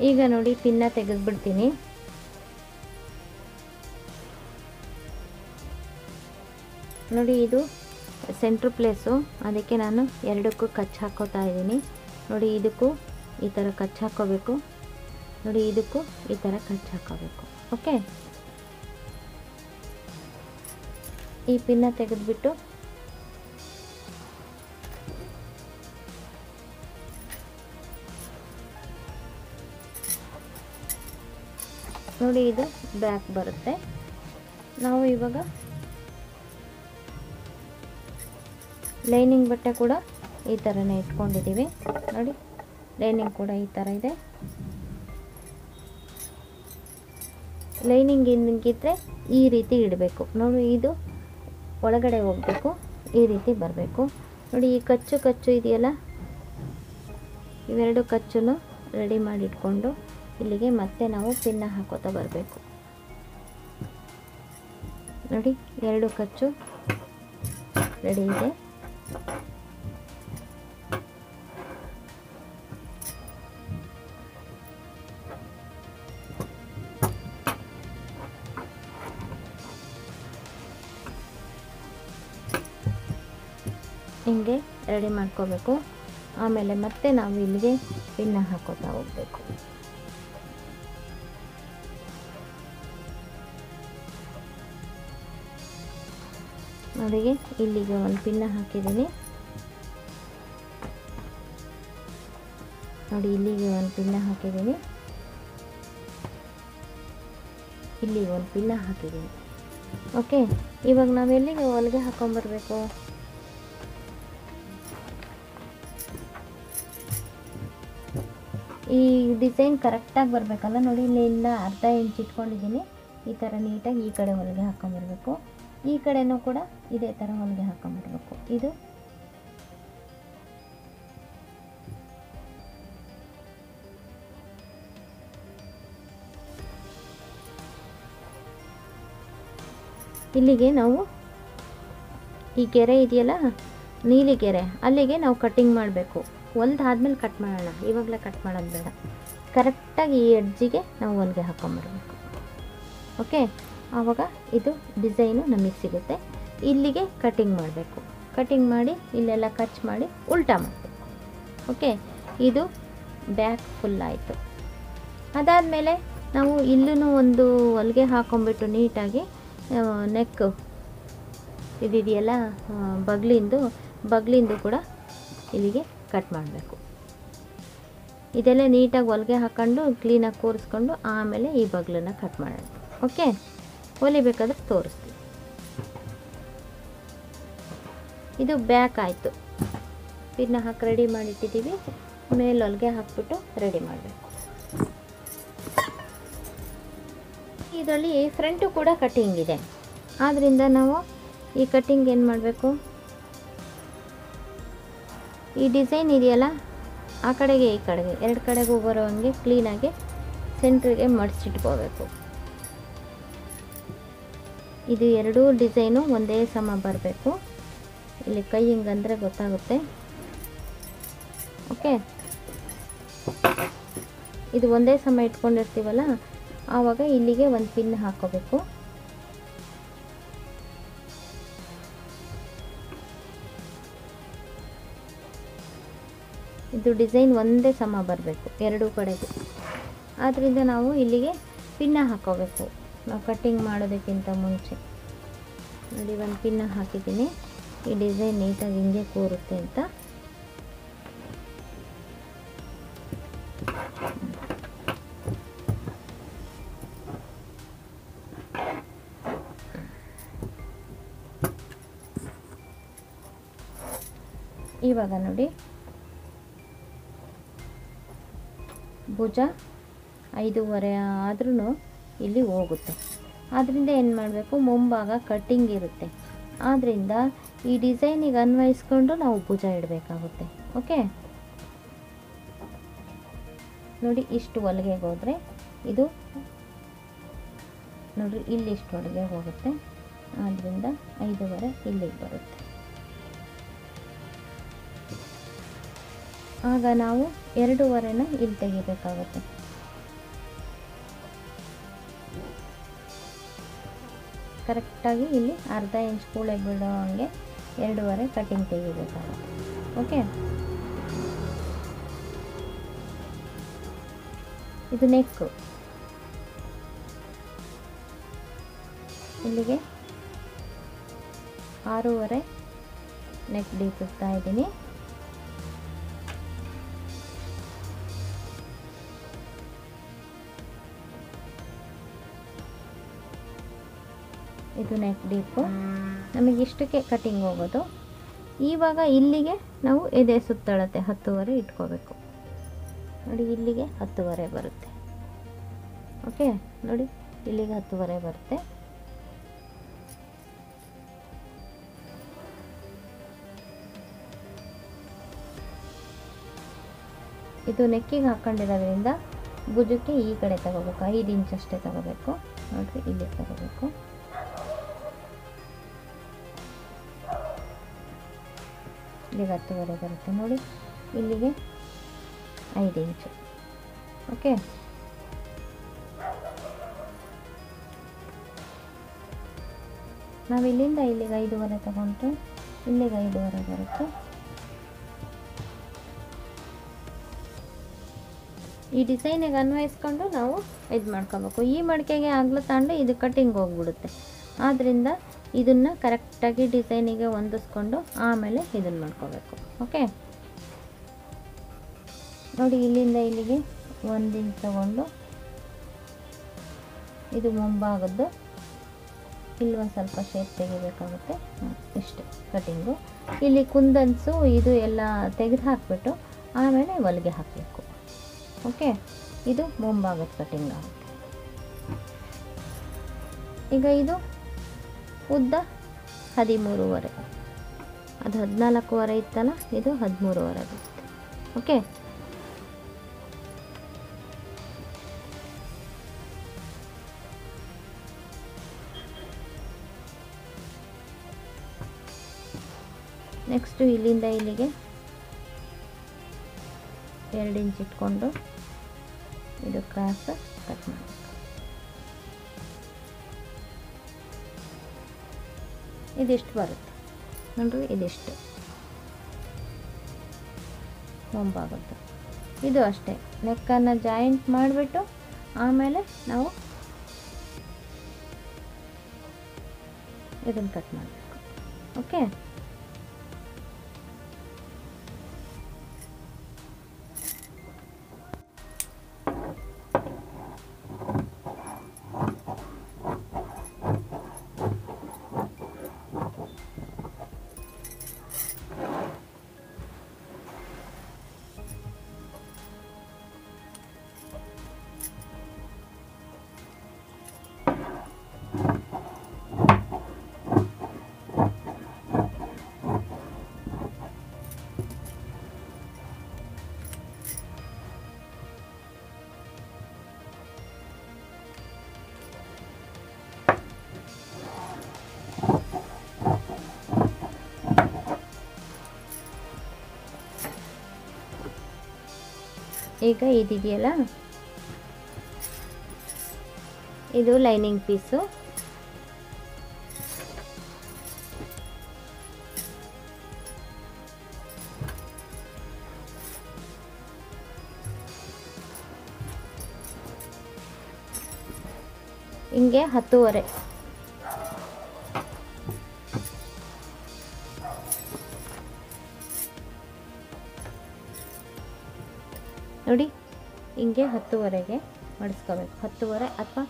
ಈಗ ನೋಡಿ ಪಿನ್ನ ತೆಗೆದುಬಿಡ್ತೀನಿ. ನೋಡಿ ಇದು ಸೆಂಟ್ರ್ ಪ್ಲೇಸು, ಅದಕ್ಕೆ ನಾನು ಎರಡಕ್ಕೂ ಕಚ್ ಹಾಕೋತಾ ಇದ್ದೀನಿ. ನೋಡಿ ಇದಕ್ಕೂ ಈ ಥರ ಕಚ್ ಹಾಕೋಬೇಕು, ನೋಡಿ ಇದಕ್ಕೂ ಈ ಥರ ಕಚ್ ಹಾಕೋಬೇಕು. ಓಕೆ, ಈ ಪಿನ್ನ ತೆಗೆದುಬಿಟ್ಟು ನೋಡಿ ಇದು ಬ್ಯಾಕ್ ಬರುತ್ತೆ. ನಾವು ಇವಾಗ ಲೈನಿಂಗ್ ಬಟ್ಟೆ ಕೂಡ ಈ ಥರನೇ ಇಟ್ಕೊಂಡಿದ್ದೀವಿ. ನೋಡಿ ಲೈನಿಂಗ್ ಕೂಡ ಈ ಥರ ಇದೆ. ಲೈನಿಂಗ್ ಹಿಂಗಿದ್ರೆ ಈ ರೀತಿ ಇಡಬೇಕು. ನೋಡಿ ಇದು ಒಳಗಡೆ ಹೋಗಬೇಕು, ಈ ರೀತಿ ಬರಬೇಕು. ನೋಡಿ ಈ ಕಚ್ಚು ಇದೆಯಲ್ಲ, ಇವೆರಡು ಕಚ್ಚನ್ನು ರೆಡಿ ಮಾಡಿ ಇಟ್ಕೊಂಡು ಇಲ್ಲಿಗೆ ಮತ್ತೆ ನಾವು ಪಿನ್ನ ಹಾಕೋತಾ ಬರಬೇಕು. ನೋಡಿ ಎರಡು ಕಚ್ಚು ರೆಡಿ ಇದೆ. ಹಿಂಗೆ ರೆಡಿ ಮಾಡ್ಕೋಬೇಕು. ಆಮೇಲೆ ಮತ್ತೆ ನಾವು ಇಲ್ಲಿಗೆ ಪಿನ್ನ ಹಾಕೋತಾ ಹೋಗಬೇಕು. ನೋಡಿ ಇಲ್ಲಿಗೆ ಒಂದು ಪಿನ್ನ ಹಾಕಿದ್ದೀನಿ. ನೋಡಿ ಇಲ್ಲಿಗೆ ಒಂದು ಪಿನ್ನ ಹಾಕಿದ್ದೀನಿ, ಇಲ್ಲಿಗೆ ಒಂದು ಪಿನ್ನ ಹಾಕಿದ್ದೀನಿ. ಓಕೆ, ಇವಾಗ ನಾವು ಎಲ್ಲಿಗೆ ಹೊಲಿಗೆ ಹಾಕೊಂಬರ್ಬೇಕು? ಈ ಡಿಸೈನ್ ಕರೆಕ್ಟಾಗಿ ಬರಬೇಕಲ್ಲ. ನೋಡಿ ಇಲ್ಲಿಂದ ಅರ್ಧ ಇಂಚ್ ಇಟ್ಕೊಂಡಿದ್ದೀನಿ. ಈ ಥರ ನೀಟಾಗಿ ಈ ಕಡೆ ಹೊಲಿಗೆ ಹಾಕೊಂಬರ್ಬೇಕು. ಈ ಕಡೆನೂ ಕೂಡ ಇದೇ ಥರ ಹೊಲಿಗೆ ಹಾಕೊಂಬರ್ಬೇಕು. ಇದು ಇಲ್ಲಿಗೆ ನಾವು ಈ ಗೆರೆ ಇದೆಯಲ್ಲ, ನೀಲಿ ಗೆರೆ, ಅಲ್ಲಿಗೆ ನಾವು ಕಟ್ಟಿಂಗ್ ಮಾಡಬೇಕು. ಹೊಲ್ದಾದ್ಮೇಲೆ ಕಟ್ ಮಾಡೋಣ, ಇವಾಗಲೇ ಕಟ್ ಮಾಡೋದು ಬೇಡ. ಕರೆಕ್ಟಾಗಿ ಈ ಎಡ್ಜಿಗೆ ನಾವು ಹೊಲಿಗೆ ಹಾಕೊಂಬರ್ಬೇಕು. ಓಕೆ, ಆವಾಗ ಇದು ಡಿಸೈನು ನಮಗೆ ಸಿಗುತ್ತೆ. ಇಲ್ಲಿಗೆ ಕಟ್ಟಿಂಗ್ ಮಾಡಬೇಕು. ಕಟ್ಟಿಂಗ್ ಮಾಡಿ ಇಲ್ಲೆಲ್ಲ ಕಚ್ ಮಾಡಿ ಉಲ್ಟಾ ಮಾಡಬೇಕು. ಓಕೆ, ಇದು ಬ್ಯಾಕ್ ಫುಲ್ ಆಯಿತು. ಅದಾದಮೇಲೆ ನಾವು ಇಲ್ಲೂ ಒಂದು ಹೊಲಿಗೆ ಹಾಕೊಂಬಿಟ್ಟು ನೀಟಾಗಿ ನೆಕ್ ಇದಿದೆಯಲ್ಲ ಬಗ್ಲಿಂದು ಕೂಡ ಇಲ್ಲಿಗೆ ಕಟ್ ಮಾಡಬೇಕು. ಇದೆಲ್ಲ ನೀಟಾಗಿ ಹೊಲಿಗೆ ಹಾಕ್ಕೊಂಡು ಕ್ಲೀನಾಗಿ ಕೂರಿಸ್ಕೊಂಡು ಆಮೇಲೆ ಈ ಬಗ್ಲನ್ನು ಕಟ್ ಮಾಡೋಣ. ಓಕೆ, ಹೊಲಿಬೇಕಾದ್ರೆ ತೋರಿಸ್ತೀವಿ. ಇದು ಬ್ಯಾಕ್ ಆಯಿತು. ಇದನ್ನ ಹಾಕಿ ರೆಡಿ ಮಾಡಿಟ್ಟಿದ್ದೀವಿ. ಮೇಲೆ ಹೊಲಿಗೆ ಹಾಕ್ಬಿಟ್ಟು ರೆಡಿ ಮಾಡಬೇಕು. ಇದರಲ್ಲಿ ಫ್ರಂಟು ಕೂಡ ಕಟ್ಟಿಂಗ್ ಇದೆ. ಆದ್ದರಿಂದ ನಾವು ಈ ಕಟ್ಟಿಂಗ್ ಏನು ಮಾಡಬೇಕು, ಈ ಡಿಸೈನ್ ಇದೆಯಲ್ಲ ಆ ಕಡೆಗೆ ಈ ಕಡೆಗೆ ಎರಡು ಕಡೆಗೂ ಬರೋ ಹಂಗೆ ಕ್ಲೀನಾಗಿ ಸೆಂಟ್ರಿಗೆ ಮಡಿಸಿಟ್ಕೋಬೇಕು. ಇದು ಎರಡೂ ಡಿಸೈನು ಒಂದೇ ಸಮ ಬರಬೇಕು. ಇಲ್ಲಿ ಕೈ ಹಿಂಗಂದರೆ ಗೊತ್ತಾಗುತ್ತೆ. ಓಕೆ, ಇದು ಒಂದೇ ಸಮ ಇಟ್ಕೊಂಡಿರ್ತೀವಲ್ಲ, ಆವಾಗ ಇಲ್ಲಿಗೆ ಒಂದು ಪಿನ್ ಹಾಕೋಬೇಕು. ಇದು ಡಿಸೈನ್ ಒಂದೇ ಸಮ ಬರಬೇಕು ಎರಡೂ ಕಡೆಗೂ. ಆದ್ದರಿಂದ ನಾವು ಇಲ್ಲಿಗೆ ಪಿನ್ನ ಹಾಕೋಬೇಕು ನಾವು ಕಟ್ಟಿಂಗ್ ಮಾಡೋದಕ್ಕಿಂತ ಮುಂಚೆ. ನೋಡಿ ಒಂದು ಪಿನ್ನ ಹಾಕಿದ್ದೀನಿ. ಈ ಡಿಸೈನ್ ನೀಟಾಗಿ ಹಿಂಗೆ ಕೂರುತ್ತೆ ಅಂತ ಇವಾಗ ನೋಡಿ ಭುಜ 5.5 ಆದ್ರೂ ಇಲ್ಲಿ ಹೋಗುತ್ತೆ. ಆದ್ದರಿಂದ ಏನು ಮಾಡಬೇಕು, ಮುಂಭಾಗ ಕಟ್ಟಿಂಗ್ ಇರುತ್ತೆ, ಆದ್ದರಿಂದ ಈ ಡಿಸೈನಿಗೆ ಅನ್ವಯಿಸ್ಕೊಂಡು ನಾವು ಭುಜ ಇಡಬೇಕಾಗುತ್ತೆ. ಓಕೆ, ನೋಡಿ ಇಷ್ಟು ಹೊಲಿಗೆಗೆ ಹೋದರೆ ಇದು ನೋಡಿ ಇಲ್ಲಿ ಇಷ್ಟು ಹೊಲಿಗೆ ಹೋಗುತ್ತೆ, ಆದ್ದರಿಂದ 5.5 ಇಲ್ಲಿಗೆ ಬರುತ್ತೆ. ಆಗ ನಾವು 2.5ನ ಇಲ್ಲಿ ತೆಗಿಬೇಕಾಗುತ್ತೆ. ಕರೆಕ್ಟಾಗಿ ಇಲ್ಲಿ ಅರ್ಧ ಇಂಚ್ ಕೂಳೆ ಬಿಡೋ ಹಂಗೆ 2.5 ಕಟಿಂಗ್ ತೆಗಿಬೇಕಾಗುತ್ತೆ. ಓಕೆ, ಇದು ನೆಕ್ಕು. ಇಲ್ಲಿಗೆ 6.5 ನೆಕ್ ಡೀಪಿಸ್ತಾ ಇದ್ದೀನಿ. ಇದು ನೆಕ್ ಡೀಪು, ನಮಗೆ ಇಷ್ಟಕ್ಕೆ ಕಟಿಂಗ್ ಹೋಗೋದು. ಇವಾಗ ಇಲ್ಲಿಗೆ ನಾವು ಎದೆ ಸುತ್ತಳತೆ 10.5 ಇಟ್ಕೋಬೇಕು. ನೋಡಿ ಇಲ್ಲಿಗೆ 10.5 ಬರುತ್ತೆ. ಓಕೆ, ನೋಡಿ ಇಲ್ಲಿಗೆ 10.5 ಬರುತ್ತೆ. ಇದು ನೆಕ್ಕಿಗೆ ಹಾಕ್ಕೊಂಡಿರೋದ್ರಿಂದ ಭುಜಕ್ಕೆ ಈ ಕಡೆ ತಗೋಬೇಕು, 5 ಇಂಚ್ ಅಷ್ಟೇ ತಗೋಬೇಕು. ನೋಡಿರಿ ಇಲ್ಲಿಗೆ ತಗೋಬೇಕು. ಇಲ್ಲಿಗೆ 10.5 ಬರುತ್ತೆ. ನೋಡಿ ಇಲ್ಲಿಗೆ 5 ಇಂಚು. ಓಕೆ, ನಾವು ಇಲ್ಲಿಂದ ಇಲ್ಲಿಗೆ 5.5 ತಗೊಂಡ್ರೆ ಇಲ್ಲಿಗೆ 5.5 ಬರುತ್ತೆ. ಈ ಡಿಸೈನಿಗೆ ಅನ್ವಯಿಸ್ಕೊಂಡು ನಾವು ಇದು ಮಾಡ್ಕೋಬೇಕು. ಈ ಮಡಿಕೆಗೆ ಆಗಲು ತಗೊಂಡು ಇದು ಕಟ್ಟಿಂಗ್ ಹೋಗ್ಬಿಡುತ್ತೆ, ಆದ್ದರಿಂದ ಇದನ್ನು ಕರೆಕ್ಟಾಗಿ ಡಿಸೈನಿಗೆ ಹೊಂದಿಸ್ಕೊಂಡು ಆಮೇಲೆ ಇದನ್ನು ಮಾಡ್ಕೋಬೇಕು. ಓಕೆ, ನೋಡಿ ಇಲ್ಲಿಂದ ಇಲ್ಲಿಗೆ 1 ಇಂಚ್ ತಗೊಂಡು ಇದು ಮುಂಭಾಗದ್ದು ಇಲ್ಲಿ ಒಂದು ಸ್ವಲ್ಪ ಶೇಪ್ ತೆಗಿಬೇಕಾಗುತ್ತೆ. ಇಷ್ಟು ಕಟಿಂಗು. ಇಲ್ಲಿ ಕುಂದನ್ಸು ಇದು ಎಲ್ಲ ತೆಗೆದು ಹಾಕಿಬಿಟ್ಟು ಆಮೇಲೆ ಹೊಲಿಗೆ ಹಾಕಬೇಕು. ಓಕೆ, ಇದು ಮುಂಭಾಗದ ಕಟಿಂಗ್ ಆಗುತ್ತೆ. ಈಗ ಇದು ಉದ್ದ 13.5, ಅದು 14.5 ಇತ್ತಲ್ಲ, ಇದು 13.5 ಆಗುತ್ತೆ. ಓಕೆ, ನೆಕ್ಸ್ಟು ಇಲ್ಲಿಂದ ಇಲ್ಲಿಗೆ 2 ಇಂಚ್ ಇಟ್ಕೊಂಡು ಇದು ಕ್ರಾಸ್ ಕಟ್ ಮಾಡಬೇಕು. ಇದಿಷ್ಟು ಬರುತ್ತೆ ನೋಡ್ರಿ, ಇದಿಷ್ಟು ಮುಂಭಾಗದ್ದು. ಇದು ಅಷ್ಟೇ, ನೆಕ್ಕನ್ನು ಜಾಯಿಂಟ್ ಮಾಡಿಬಿಟ್ಟು ಆಮೇಲೆ ನಾವು ಇದನ್ನು ಕಟ್ ಮಾಡಬೇಕು. ಓಕೆ, ಈಗ ಇದಿದೆಯಲ್ಲ, ಇದು ಲೈನಿಂಗ್ ಪೀಸು. ಹಿಂಗೆ 10.5 ನೋಡಿ, ಹಿಂಗೆ 10.5ಗೆ ಮಡಿಸ್ಕೋಬೇಕು. 10.5 ಅಥವಾ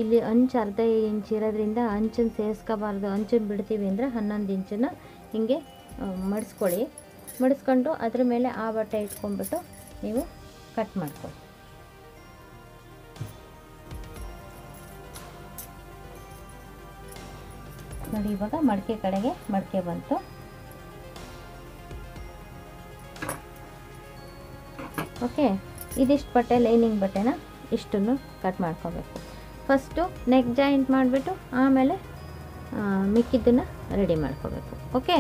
ಇಲ್ಲಿ ಅಂಚು ಅರ್ಧ ಇಂಚ್ ಇರೋದ್ರಿಂದ ಅಂಚನ್ನು ಸೇರಿಸ್ಕೋಬಾರ್ದು, ಅಂಚನ್ನು ಬಿಡ್ತೀವಿ ಅಂದರೆ 11 ಇಂಚನ್ನು ಹಿಂಗೆ ಮಡಿಸ್ಕೊಳ್ಳಿ. ಮಡಿಸ್ಕೊಂಡು ಅದ್ರ ಮೇಲೆ ಆ ಬಟ್ಟೆ ಇಟ್ಕೊಂಡ್ಬಿಟ್ಟು ನೀವು ಕಟ್ ಮಾಡ್ಕೊಳ್ಳಿ. ನೋಡಿ ಇವಾಗ ಮಡಿಕೆ ಕಡೆಗೆ ಮಡಿಕೆ ಬಂತು. ಓಕೆ, ಇದಿಷ್ಟು ಬಟ್ಟೆ ಲೈನಿಂಗ್ ಬಟ್ಟೆನ ಇಷ್ಟನ್ನು ಕಟ್ ಮಾಡ್ಕೋಬೇಕು. ಫಸ್ಟು ನೆಕ್ ಜಾಯಿಂಟ್ ಮಾಡಿಬಿಟ್ಟು ಆಮೇಲೆ ಮಿಕ್ಕಿದ್ದನ್ನು ರೆಡಿ ಮಾಡ್ಕೋಬೇಕು. ಓಕೆ,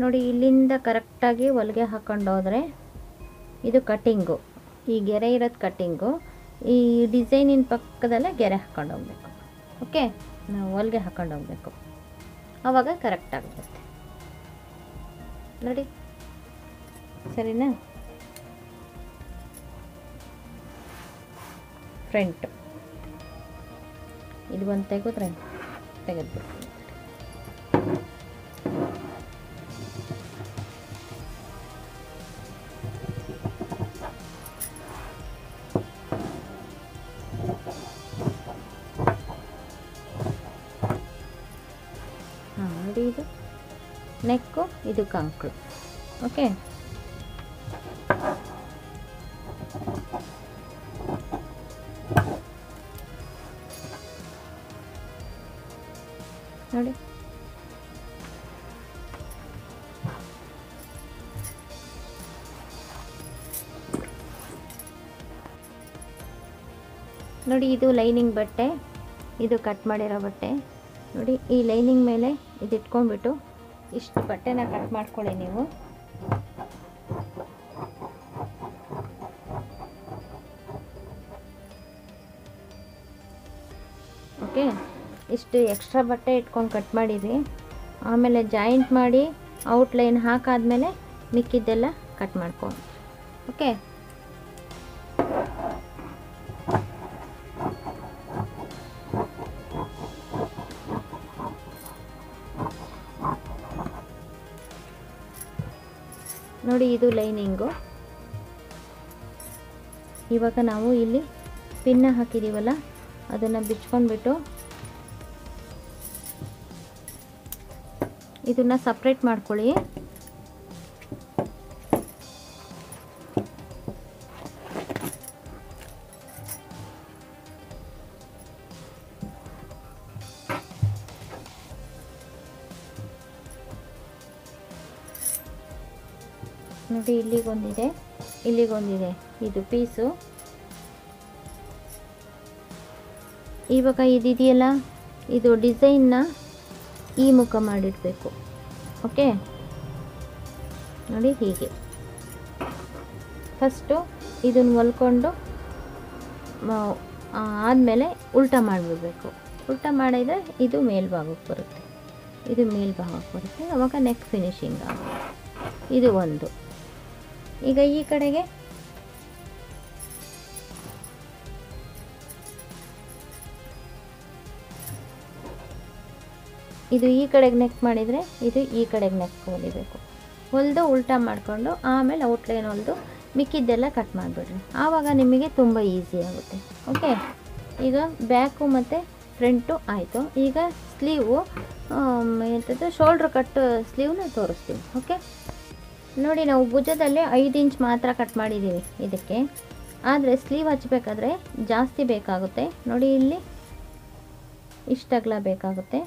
ನೋಡಿ ಇಲ್ಲಿಂದ ಕರೆಕ್ಟಾಗಿ ಹೊಲಿಗೆ ಹಾಕ್ಕೊಂಡು ಹೋದರೆ ಇದು ಕಟ್ಟಿಂಗು, ಈ ಗೆರೆ ಇರೋದು ಕಟ್ಟಿಂಗು. ಈ ಡಿಸೈನಿನ ಪಕ್ಕದಲ್ಲೇ ಗೆರೆ ಹಾಕ್ಕೊಂಡು ಹೋಗ್ಬೇಕು. ಓಕೆ, ನಾವು ಹೊಲಿಗೆ ಹಾಕ್ಕೊಂಡು ಹೋಗಬೇಕು, ಆವಾಗ ಕರೆಕ್ಟಾಗುತ್ತೆ. ನೋಡಿ ಸರಿನಾ? ಫ್ರಂಟ್ ಇದು ಒಂದು ತೆಗೆದ್ರೆ ತೆಗೆದ್ಬಿಟ್ಟು ನೋಡಿ ಇದು ನೆಕ್ಕು, ಇದು ಕಂಕ್ಳು. ಓಕೆ, ನೋಡಿ ನೋಡಿ ಇದು ಲೈನಿಂಗ್ ಬಟ್ಟೆ, ಇದು ಕಟ್ ಮಾಡಿರೋ ಬಟ್ಟೆ. ನೋಡಿ ಈ ಲೈನಿಂಗ್ ಮೇಲೆ ಇದು ಇಟ್ಕೊಂಡ್ಬಿಟ್ಟು ಇಷ್ಟು ಬಟ್ಟೆನ ಕಟ್ ಮಾಡ್ಕೊಳ್ಳಿ ನೀವು. ಓಕೆ, ಇಷ್ಟು ಎಕ್ಸ್ಟ್ರಾ ಬಟ್ಟೆ ಇಟ್ಕೊಂಡು ಕಟ್ ಮಾಡಿರಿ. ಆಮೇಲೆ ಜಾಯಿಂಟ್ ಮಾಡಿ ಔಟ್ಲೈನ್ ಹಾಕಾದ್ಮೇಲೆ ಮಿಕ್ಕಿದ್ದೆಲ್ಲ ಕಟ್ ಮಾಡ್ಕೊಂಡು. ಓಕೆ, ನೋಡಿ ಇದು ಲೈನಿಂಗು. ಇವಾಗ ನಾವು ಇಲ್ಲಿ ಪಿನ್ನ ಹಾಕಿದ್ದೀವಲ್ಲ ಅದನ್ನು ಬಿಚ್ಕೊಂಡ್ಬಿಟ್ಟು ಇದನ್ನು ಸಪ್ರೇಟ್ ಮಾಡ್ಕೊಳ್ಳಿ. ನೋಡಿ ಇಲ್ಲಿಗೊಂದಿದೆ, ಇಲ್ಲಿಗೊಂದಿದೆ, ಇದು ಪೀಸು. ಇವಾಗ ಇದಿದೆಯಲ್ಲ, ಇದು ಡಿಸೈನ್ನ ಈ ಮುಖ ಮಾಡಿಡಬೇಕು. ಓಕೆ, ನೋಡಿ ಹೀಗೆ ಫಸ್ಟು ಇದನ್ನು ಹೊಲ್ಕೊಂಡು ಆದಮೇಲೆ ಉಲ್ಟಾ ಮಾಡಿಬಿಡ್ಬೇಕು. ಉಲ್ಟಾ ಮಾಡಿದರೆ ಇದು ಮೇಲ್ಭಾಗಕ್ಕೆ ಬರುತ್ತೆ, ಇದು ಮೇಲ್ಭಾಗಕ್ಕೆ ಬರುತ್ತೆ. ಆವಾಗ ನೆಕ್ ಫಿನಿಶಿಂಗ್ ಆಗುತ್ತೆ. ಇದು ಒಂದು. ಈಗ ಈ ಕಡೆಗೆ ಇದು ಈ ಕಡೆಗೆ ನೆಕ್ ಮಾಡಿದರೆ ಇದು ಈ ಕಡೆಗೆ ನೆಕ್ ಹೊಲಿಬೇಕು. ಹೊಲಿದು ಉಲ್ಟಾ ಮಾಡಿಕೊಂಡು ಆಮೇಲೆ ಔಟ್ಲೈನ್ ಹೊಲಿದು ಮಿಕ್ಕಿದ್ದೆಲ್ಲ ಕಟ್ ಮಾಡಿಬಿಡ್ರಿ. ಆವಾಗ ನಿಮಗೆ ತುಂಬ ಈಸಿ ಆಗುತ್ತೆ. ಓಕೆ, ಈಗ ಬ್ಯಾಕು ಮತ್ತು ಫ್ರಂಟು ಆಯಿತು. ಈಗ ಸ್ಲೀವು ಎಂಥದ್ದು ಶೋಲ್ಡ್ರ್ ಕಟ್ ಸ್ಲೀವ್ನ ತೋರಿಸ್ತೀವಿ. ಓಕೆ, ನೋಡಿ ನಾವು ಭುಜದಲ್ಲಿ 5 ಇಂಚ್ ಮಾತ್ರ ಕಟ್ ಮಾಡಿದ್ದೀವಿ ಇದಕ್ಕೆ. ಆದರೆ ಸ್ಲೀವ್ ಹಚ್ಚಬೇಕಾದ್ರೆ ಜಾಸ್ತಿ ಬೇಕಾಗುತ್ತೆ. ನೋಡಿ ಇಲ್ಲಿ ಇಷ್ಟಗಲ ಬೇಕಾಗುತ್ತೆ.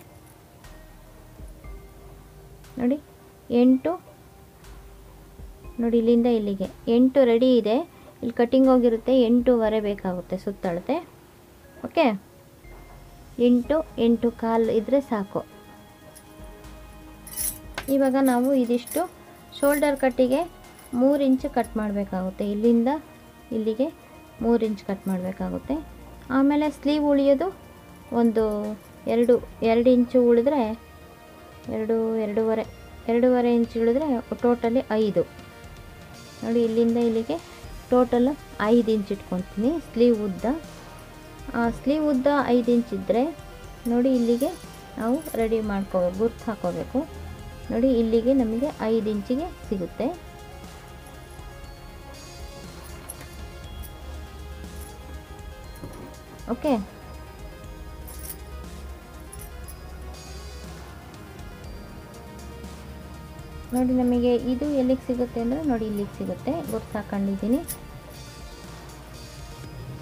ನೋಡಿ 8, ನೋಡಿ ಇಲ್ಲಿಂದ ಇಲ್ಲಿಗೆ 8 ರೆಡಿ ಇದೆ. ಇಲ್ಲಿ ಕಟ್ಟಿಂಗ್ ಹೋಗಿರುತ್ತೆ, 8.25 ಬೇಕಾಗುತ್ತೆ ಸುತ್ತಳತೆ. ಓಕೆ, 8 ಕಾಲು ಇದ್ದರೆ ಸಾಕು. ಇವಾಗ ನಾವು ಇದಿಷ್ಟು ಶೋಲ್ಡರ್ ಕಟ್ಟಿಗೆ 3 ಇಂಚ್ ಕಟ್ ಮಾಡಬೇಕಾಗುತ್ತೆ. ಇಲ್ಲಿಂದ ಇಲ್ಲಿಗೆ 3 ಇಂಚ್ ಕಟ್ ಮಾಡಬೇಕಾಗುತ್ತೆ. ಆಮೇಲೆ ಸ್ಲೀವ್ ಉಳಿಯೋದು ಒಂದು 2 ಇಂಚು ಉಳಿದ್ರೆ 2.5 ಇಂಚ್ ಉಳಿದ್ರೆ ಟೋಟಲಿ 5. ನೋಡಿ ಇಲ್ಲಿಂದ ಇಲ್ಲಿಗೆ ಟೋಟಲ್ 5 ಇಂಚ್ ಇಟ್ಕೊತೀನಿ ಸ್ಲೀವ್ ಉದ್ದ. ಸ್ಲೀವ್ ಉದ್ದ 5 ಇಂಚ್ ಇದ್ದರೆ ನೋಡಿ ಇಲ್ಲಿಗೆ ನಾವು ರೆಡಿ ಮಾಡ್ಕೋಬೇಕು, ಗುರ್ತು ಹಾಕೋಬೇಕು. ನೋಡಿ ಇಲ್ಲಿಗೆ ನಮಗೆ 5 ಇಂಚಿಗೆ ಸಿಗುತ್ತೆ. ಓಕೆ, ನೋಡಿ ನಮಗೆ ಇದು ಎಲ್ಲಿಗೆ ಸಿಗುತ್ತೆ ಅಂದರೆ ನೋಡಿ ಇಲ್ಲಿಗೆ ಸಿಗುತ್ತೆ. ಗುರ್ತು ಹಾಕೊಂಡಿದ್ದೀನಿ,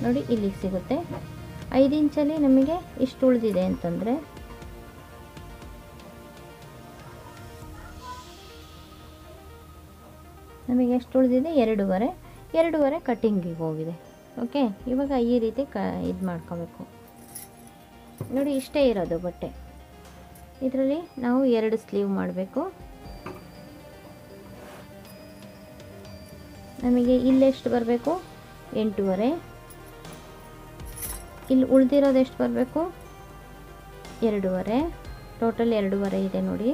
ನೋಡಿ ಇಲ್ಲಿಗೆ ಸಿಗುತ್ತೆ. 5 ಇಂಚಲ್ಲಿ ನಮಗೆ ಇಷ್ಟು ಉಳಿದಿದೆ ಅಂತಂದರೆ ನಮಗೆ ಎಷ್ಟು ಉಳಿದಿದೆ 2.25 ಕಟ್ಟಿಂಗಿಗೆ ಹೋಗಿದೆ. ಓಕೆ, ಇವಾಗ ಈ ರೀತಿ ಇದು ಮಾಡ್ಕೋಬೇಕು. ನೋಡಿ ಇಷ್ಟೇ ಇರೋದು ಬಟ್ಟೆ. ಇದರಲ್ಲಿ ನಾವು 2 ಸ್ಲೀವ್ ಮಾಡಬೇಕು. ನಮಗೆ ಇಲ್ಲೆಷ್ಟು ಬರಬೇಕು 8.25. ಇಲ್ಲಿ ಉಳಿದಿರೋದು ಎಷ್ಟು ಬರಬೇಕು 2.25. ಟೋಟಲ್ 2.25 ಇದೆ ನೋಡಿ.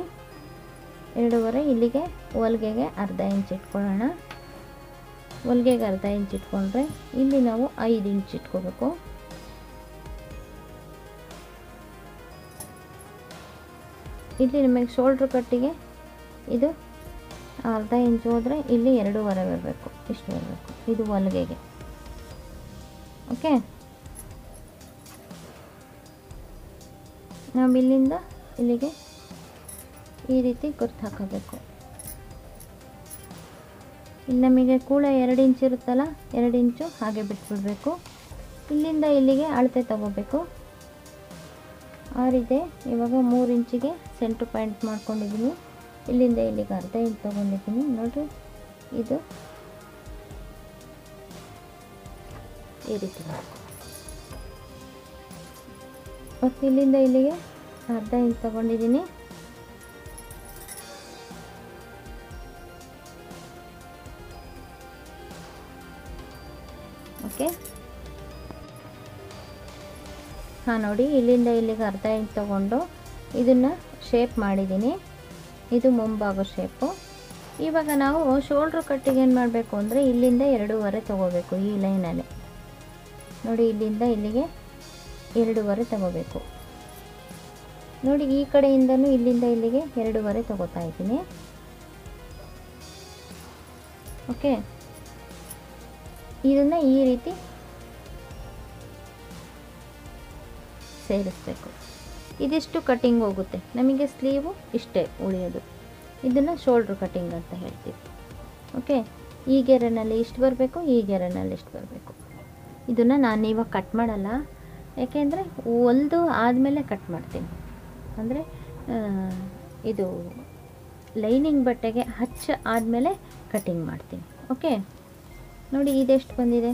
2.25 ಇಲ್ಲಿಗೆ ಹೊಲ್ಗೆಗೆ ಅರ್ಧ ಇಂಚ್ ಇಟ್ಕೊಳ್ಳೋಣ. ಹೊಲ್ಗೆಗೆ ಅರ್ಧ ಇಂಚ್ ಇಟ್ಕೊಂಡ್ರೆ ಇಲ್ಲಿ ನಾವು 5 ಇಂಚ್ ಇಟ್ಕೋಬೇಕು. ಇಲ್ಲಿ ನಿಮಗೆ ಶೋಲ್ಡ್ರ್ ಕಟ್ಟಿಗೆ ಇದು ಅರ್ಧ ಇಂಚ್ ಹೋದರೆ ಇಲ್ಲಿ 2.25 ಬರಬೇಕು, ಇಷ್ಟು ಬರಬೇಕು. ಇದು ಹೊಲ್ಗೆಗೆ. ಓಕೆ, ನಾವು ಇಲ್ಲಿಂದ ಇಲ್ಲಿಗೆ ಈ ರೀತಿ ಗುರ್ತು ಹಾಕೋಬೇಕು. ಇಲ್ಲಿ ನಮಗೆ ಕೂಡ 2 ಇಂಚ್ ಇರುತ್ತಲ್ಲ, 2 ಇಂಚು ಹಾಗೆ ಬಿಟ್ಬಿಡಬೇಕು. ಇಲ್ಲಿಂದ ಇಲ್ಲಿಗೆ ಅಳತೆ ತಗೋಬೇಕು. 6 ಇದೆ. ಇವಾಗ 3 ಇಂಚಿಗೆ ಸೆಂಟ್ರ್ ಪಾಯಿಂಟ್ ಮಾಡ್ಕೊಂಡಿದ್ದೀನಿ. ಇಲ್ಲಿಂದ ಇಲ್ಲಿಗೆ ಅರ್ಧ ಇಂಚ್ ತೊಗೊಂಡಿದ್ದೀನಿ. ನೋಡಿರಿ ಇದು ಈ ರೀತಿ ಮತ್ತು ಇಲ್ಲಿಂದ ಇಲ್ಲಿಗೆ ಅರ್ಧ ಇಂಚ್ ತೊಗೊಂಡಿದ್ದೀನಿ. ಓಕೆ, ಹಾಂ ನೋಡಿ ಇಲ್ಲಿಂದ ಇಲ್ಲಿಗೆ ಅರ್ಧ ಇಂಚ್ ತೊಗೊಂಡು ಇದನ್ನು ಶೇಪ್ ಮಾಡಿದ್ದೀನಿ. ಇದು ಮುಂಭಾಗ ಶೇಪು. ಇವಾಗ ನಾವು ಶೋಲ್ಡ್ರ್ ಕಟ್ಟಿಗೆ ಏನು ಮಾಡಬೇಕು ಅಂದರೆ ಇಲ್ಲಿಂದ 2.25 ತೊಗೋಬೇಕು. ಈ ಲೈನಲ್ಲಿ ನೋಡಿ ಇಲ್ಲಿಂದ ಇಲ್ಲಿಗೆ 2.25 ತೊಗೋಬೇಕು. ನೋಡಿ ಈ ಕಡೆಯಿಂದನೂ ಇಲ್ಲಿಂದ ಇಲ್ಲಿಗೆ 2.25 ತೊಗೋತಾ ಇದ್ದೀನಿ. ಓಕೆ, ಇದನ್ನು ಈ ರೀತಿ ಸೇರಿಸ್ಬೇಕು. ಇದಿಷ್ಟು ಕಟ್ಟಿಂಗ್ ಹೋಗುತ್ತೆ. ನಮಗೆ ಸ್ಲೀವು ಇಷ್ಟೇ ಉಳಿಯೋದು. ಇದನ್ನು ಶೋಲ್ಡ್ರ್ ಕಟ್ಟಿಂಗ್ ಅಂತ ಹೇಳ್ತೀವಿ. ಓಕೆ, ಈ ಗೆರೆನಲ್ಲಿ ಇಷ್ಟು ಬರಬೇಕು, ಈ ಗೆರೆನಲ್ಲಿ ಇಷ್ಟು ಬರಬೇಕು. ಇದನ್ನು ನಾನು ಇವಾಗ ಕಟ್ ಮಾಡಲ್ಲ, ಯಾಕೆಂದರೆ ಹೊಲಿದು ಆದಮೇಲೆ ಕಟ್ ಮಾಡ್ತೀನಿ. ಅಂದರೆ ಇದು ಲೈನಿಂಗ್ ಬಟ್ಟೆಗೆ ಹಚ್ಚ ಆದಮೇಲೆ ಕಟ್ಟಿಂಗ್ ಮಾಡ್ತೀನಿ. ಓಕೆ, ನೋಡಿ ಇದೆಷ್ಟು ಬಂದಿದೆ